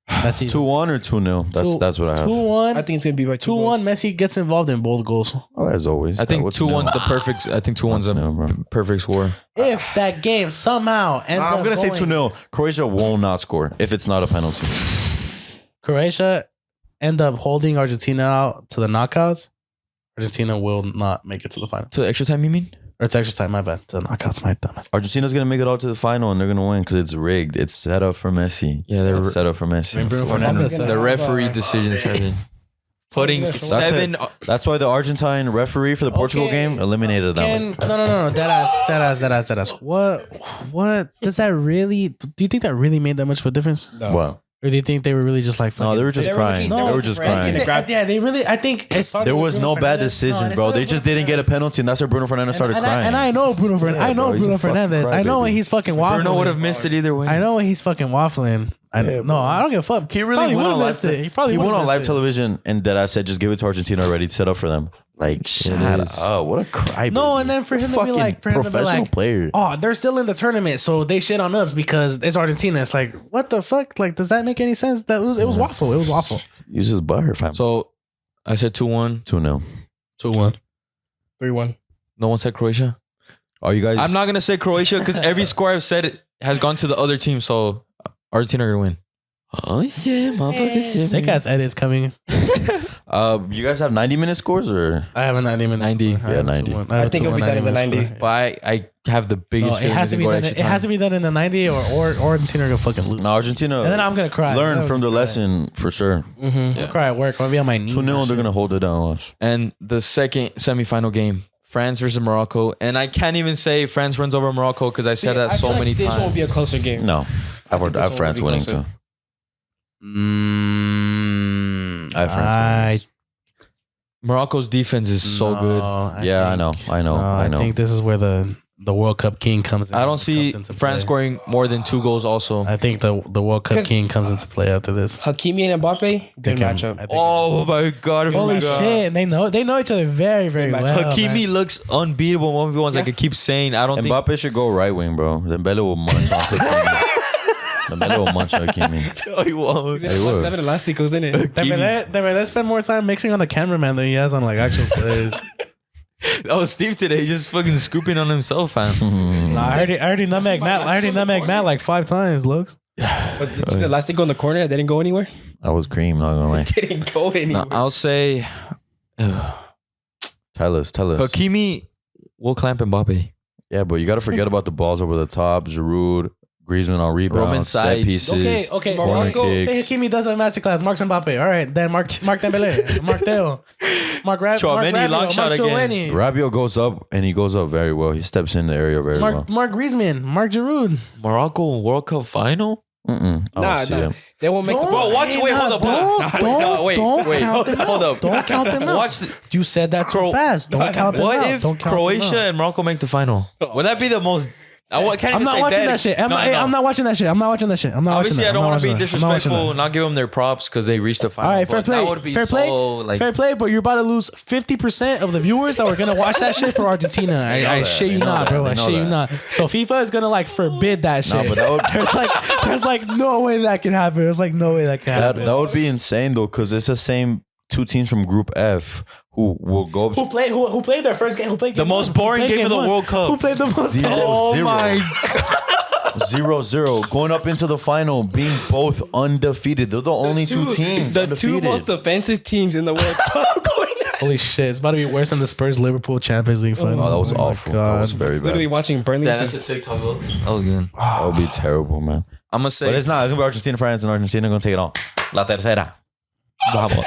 Messi 2-1 or 2-0. That's what I have. 2-1. I think it's gonna be by 2-1. Messi gets involved in both goals. Oh, as always. I think What's 2-1's nil? the perfect. I think 2-1's What's the nil, bro? perfect score. If that game somehow ends up I'm gonna say going- 2-0. Croatia will not score if it's not a penalty. Croatia end up holding Argentina out to the knockouts, Argentina will not make it to the final. To extra time, you mean? Or it's extra time, my bad. To the knockouts, my dumb. Argentina's gonna make it out to the final and they're gonna win because it's rigged. It's set up for Messi. Yeah, they're It's set up for Messi. I mean, Bruno That's why- Fernandes said- The referee decisions have been putting That's 7. That's why the Argentine referee for the Portugal Okay. game eliminated that one. No. Deadass. What does that really? Do you think that really made that much of a difference? No. Well, Or do you think they were really just like? No, they were just They were crying. looking- They were just crying. Yeah, they really. I think it started There with was Bruno no bad Fernandes. decisions, it bro. started They with just Bruno didn't get a Fernandes. penalty, and that's where Bruno Fernandes started crying. And I know Bruno Fernandes. Yeah, I know bro, he's Bruno a fucking Fernandes. I know crybaby. when he's fucking waffling. Bruno would have missed it either way. I know when he's fucking waffling. I don't give a fuck. He really Probably went on would've live. missed it. He probably He went would've on live missed it. television, and that I said, just give it to Argentina already. Set up for them. Like, shut is. up. What a crybaby. No, and then for him to be like, professional player. oh, they're still in the tournament, so they shit on us because it's Argentina. It's like, what the fuck? Like, does that make any sense? It was waffle. It was waffle. Use his butter, fam. So I said 2-1. 2-0. 2-1. 3-1. No one said Croatia. Are you guys? I'm not gonna say Croatia because every score I've said has gone to the other team. So Argentina are gonna win. Oh yeah, motherfucker. Sick ass edits coming. You guys have 90-minute scores or? I have a 90 minutes. 90. Yeah, 90. I think it'll be done in the 90. But I have the biggest. No, it feeling has to be go done. extra It has to time. be done in the 90 or Argentina are gonna fucking lose. No, Argentina. And then I'm gonna cry. Learn I'm from the gonna cry. lesson for sure. Mm-hmm. Yeah. I'll cry at work. I'll be on my knees. 2-0, they're gonna hold it down. Watch. And the second semifinal game, France versus Morocco, and I can't even say France runs over Morocco because I said that so many This times. won't be a closer game. No, I think this have one France will be winning closer. too. I have France winning. Morocco's defense is so good. I know. I think this is where the World Cup king comes in. I don't see comes into France play. scoring more than 2 goals. Also, I think the World Cup 'Cause- king comes into play after this. Hakimi and Mbappe, good matchup. oh my god! Holy God. shit! They know each other very very Good well. matchup. Hakimi man. looks unbeatable. 1v1s like I keep saying. I don't think Mbappe should go right wing, bro. Dembele will munch on Hakimi. Dembele will munch on Hakimi. no, he won't. He's Hey, in look. 7 Elasticos, isn't it? They spend more time mixing on the cameraman than he has on like actual players. Oh, Steve today just fucking scooping on himself, fam. Nah, I already nutmeg Matt. I already nutmeg Matt like 5 times. Looks. But did the Elastico in the corner that didn't go anywhere? That was cream, not gonna lie. Didn't go anywhere. No, I'll say Tell us. Hakimi will clamp Mbappe. Yeah, but you gotta forget about the balls over the top. Giroud, Griezmann on Roman rebounds, set sides. pieces, Okay. corner Morocco, Say kicks. Hakimi does a masterclass. Mark Mbappe. All right, then Mark Dembele, Mark Theo, Mark Tchouameni, long Mark shot again. Tchouameni, Rabiot goes up and he goes up very well. He steps in the area very well. Mark Griezmann, Mark Giroud. Morocco World Cup final. I don't see him. They won't make the Bro, watch. Wait, hold up. Wait. Count them Hold out. up. Don't count them out. Watch. You said that too fast. Don't count them out. What if Don't count them Croatia out. and Morocco make the final? Would that be the most? I can't I'm even not say watching dead. that shit. No, I'm not watching that shit. I'm not watching that shit. I'm not Obviously, watching that. I don't want to be I'm not watching that. disrespectful and not give them their props because they reached the final. All right, fair but play. That would be fair play. so like. Fair play, but you're about to lose 50% of the viewers that were gonna watch that shit for Argentina. I shit you They know not, that. bro. They I know shit you that. not. So FIFA is gonna like forbid that shit. Nah, but that would- there's like no way that can happen. There's like no way that can happen. That would be insane though, because it's the same 2 teams from Group F who will go who played their first game? Who played The game most one? boring Who played game of the one? World Cup. Who played the most? 0-0. Oh my 0-0 going up into the final, being both undefeated. They're the only 2 teams. The 2 undefeated. most offensive teams in the World Cup going at it. Holy shit! It's about to be worse than the Spurs Liverpool Champions League final. Oh, that was my awful. That God. was very Literally bad. watching Burnley. That was good. That would be terrible, man. I'm gonna say. But it's not. It's gonna be Argentina, France, and Argentina gonna take it on. La tercera. Vamos.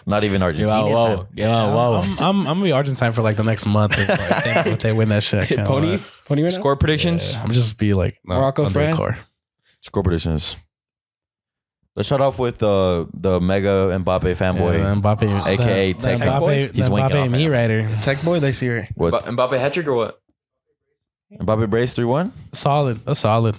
Not even Argentina. I'm gonna be Argentine for like the next month if they win that shit. I can't Pony lie. right now? Score predictions. I'm just be like Morocco, under France? core. Score predictions. Let's start off with the mega Mbappe fanboy. Yeah, Mbappe, AKA the Tech Mbappe, Boy. He's the winking Mbappe off me right rider. Tech boy, they see her. What? Mbappe hat trick or what? Mbappe brace 3-1. Solid. That's solid.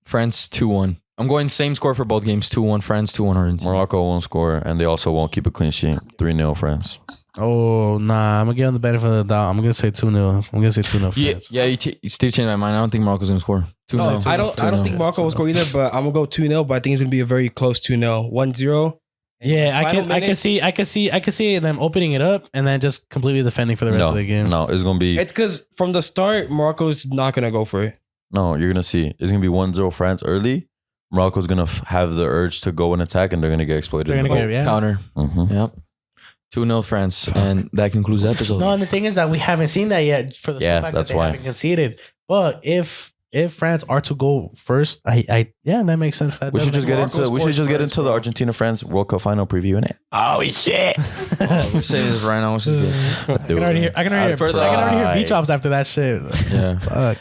France 2-1. I'm going same score for both games. 2-1 France, 2-1 Argentina. Morocco won't score, and they also won't keep a clean sheet. 3-0 France. Oh nah, I'm gonna give them the benefit of the doubt. I'm gonna say 2-0. I'm gonna say 2-0 Yeah, France. yeah. Steve changed my mind. I don't think Morocco's gonna score. 2-0. I don't think Morocco will score either, but I'm gonna go 2-0, but I think it's gonna be a very close 2-0. 1-0. Yeah, I Final can minutes. see them opening it up and then just completely defending for the rest of the game. No, it's gonna be It's because from the start, Morocco's not gonna go for it. no. You're gonna see. It's gonna be 1-0 France early. Morocco's gonna have the urge to go and attack, and they're gonna get exploited. They're gonna get Counter. Mhm. Yep. 2-0 France. And that concludes the episode. No, and the thing is that we haven't seen that yet for the Yeah, fact that's that they why. haven't conceded. But if France are to go first, I that makes sense. That We does should just make get Morocco into scores the first, bro. Argentina France World Cup final preview in it. Oh shit! We're saying this right now, which is good. I can already hear Further- beat drops after that shit. Yeah. Fuck.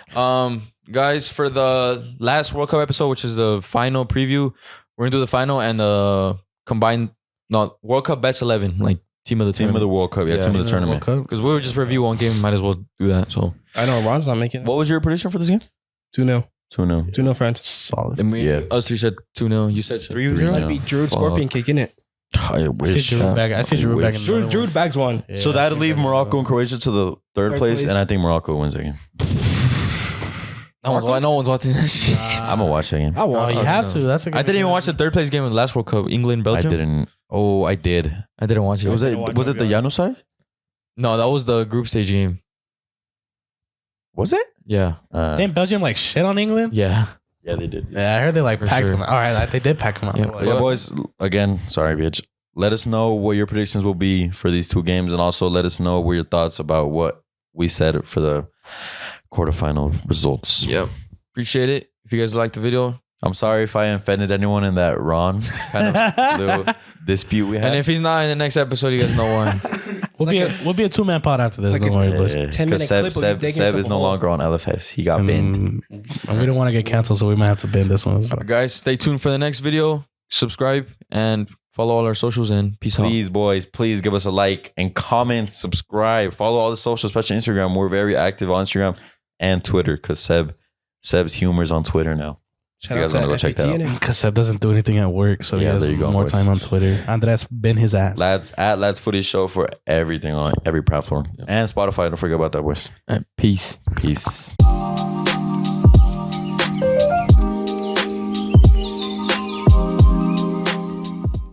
guys, for the last World Cup episode, which is the final preview, we're gonna do the final and the combined, not World Cup best 11, like team of the Team of the World Cup. Yeah, team of the tournament. Because we were just review one game, might as well do that. So I know Ron's not making it. What was your prediction for this game? 2-0. 2-0. 2-0 France. Solid. and we, Yeah. us three said 2-0. You said 3-0. Might be Drew Fuck. Scorpion kicking it. I I wish. see Drew back. I see Drew back in Drew, another Drew one. bags one. Yeah, So I that'll see leave back in Morocco another and Croatia to the third Third place, place. and I think Morocco wins again. No one's watching that shit. I'm gonna watch that game. I one. want. Oh, you have to. That's a good I didn't even game. watch the third place game of the last World Cup, England, I Belgium. didn't. Oh, I did. I didn't watch it. Was didn't it? watch Was it, it the Yano side? No, that was the group stage game. Was it? Yeah. Didn't Belgium like shit on England? Yeah. Yeah, they did. Yeah, I heard they like For packed sure. them out. All right, they did pack them out. Yeah. Yeah, boys. Again, sorry, bitch. Let us know what your predictions will be for these two games, and also let us know what your thoughts about what we said for the quarterfinal results. Yep. Appreciate it. If you guys liked the video. I'm sorry if I offended anyone in that Ron kind of little dispute we had. And if he's not in the next episode, you guys know why. We'll be a 2-man pod after this. Like Don't a- worry, boys. 10-minute Seb, clip of you Seb, digging Seb is yourself a no hole. longer on LFS. He got banned. And we don't want to get canceled, so we might have to ban this one. So. Guys, stay tuned for the next video. Subscribe and follow all our socials and peace out. Please, boys, please give us a like and comment, subscribe, follow all the socials, especially Instagram. We're very active on Instagram and Twitter because Seb's humor's on Twitter now. Shout You out guys to wanna go check that FPT out? in it. Because Seb doesn't do anything at work, so he Yeah, has there you go, more boys. time on Twitter. Andres been his ass. Lads at Ladsfootyshow for everything on every platform and Spotify. Don't forget about that, boys. All right, peace. Peace.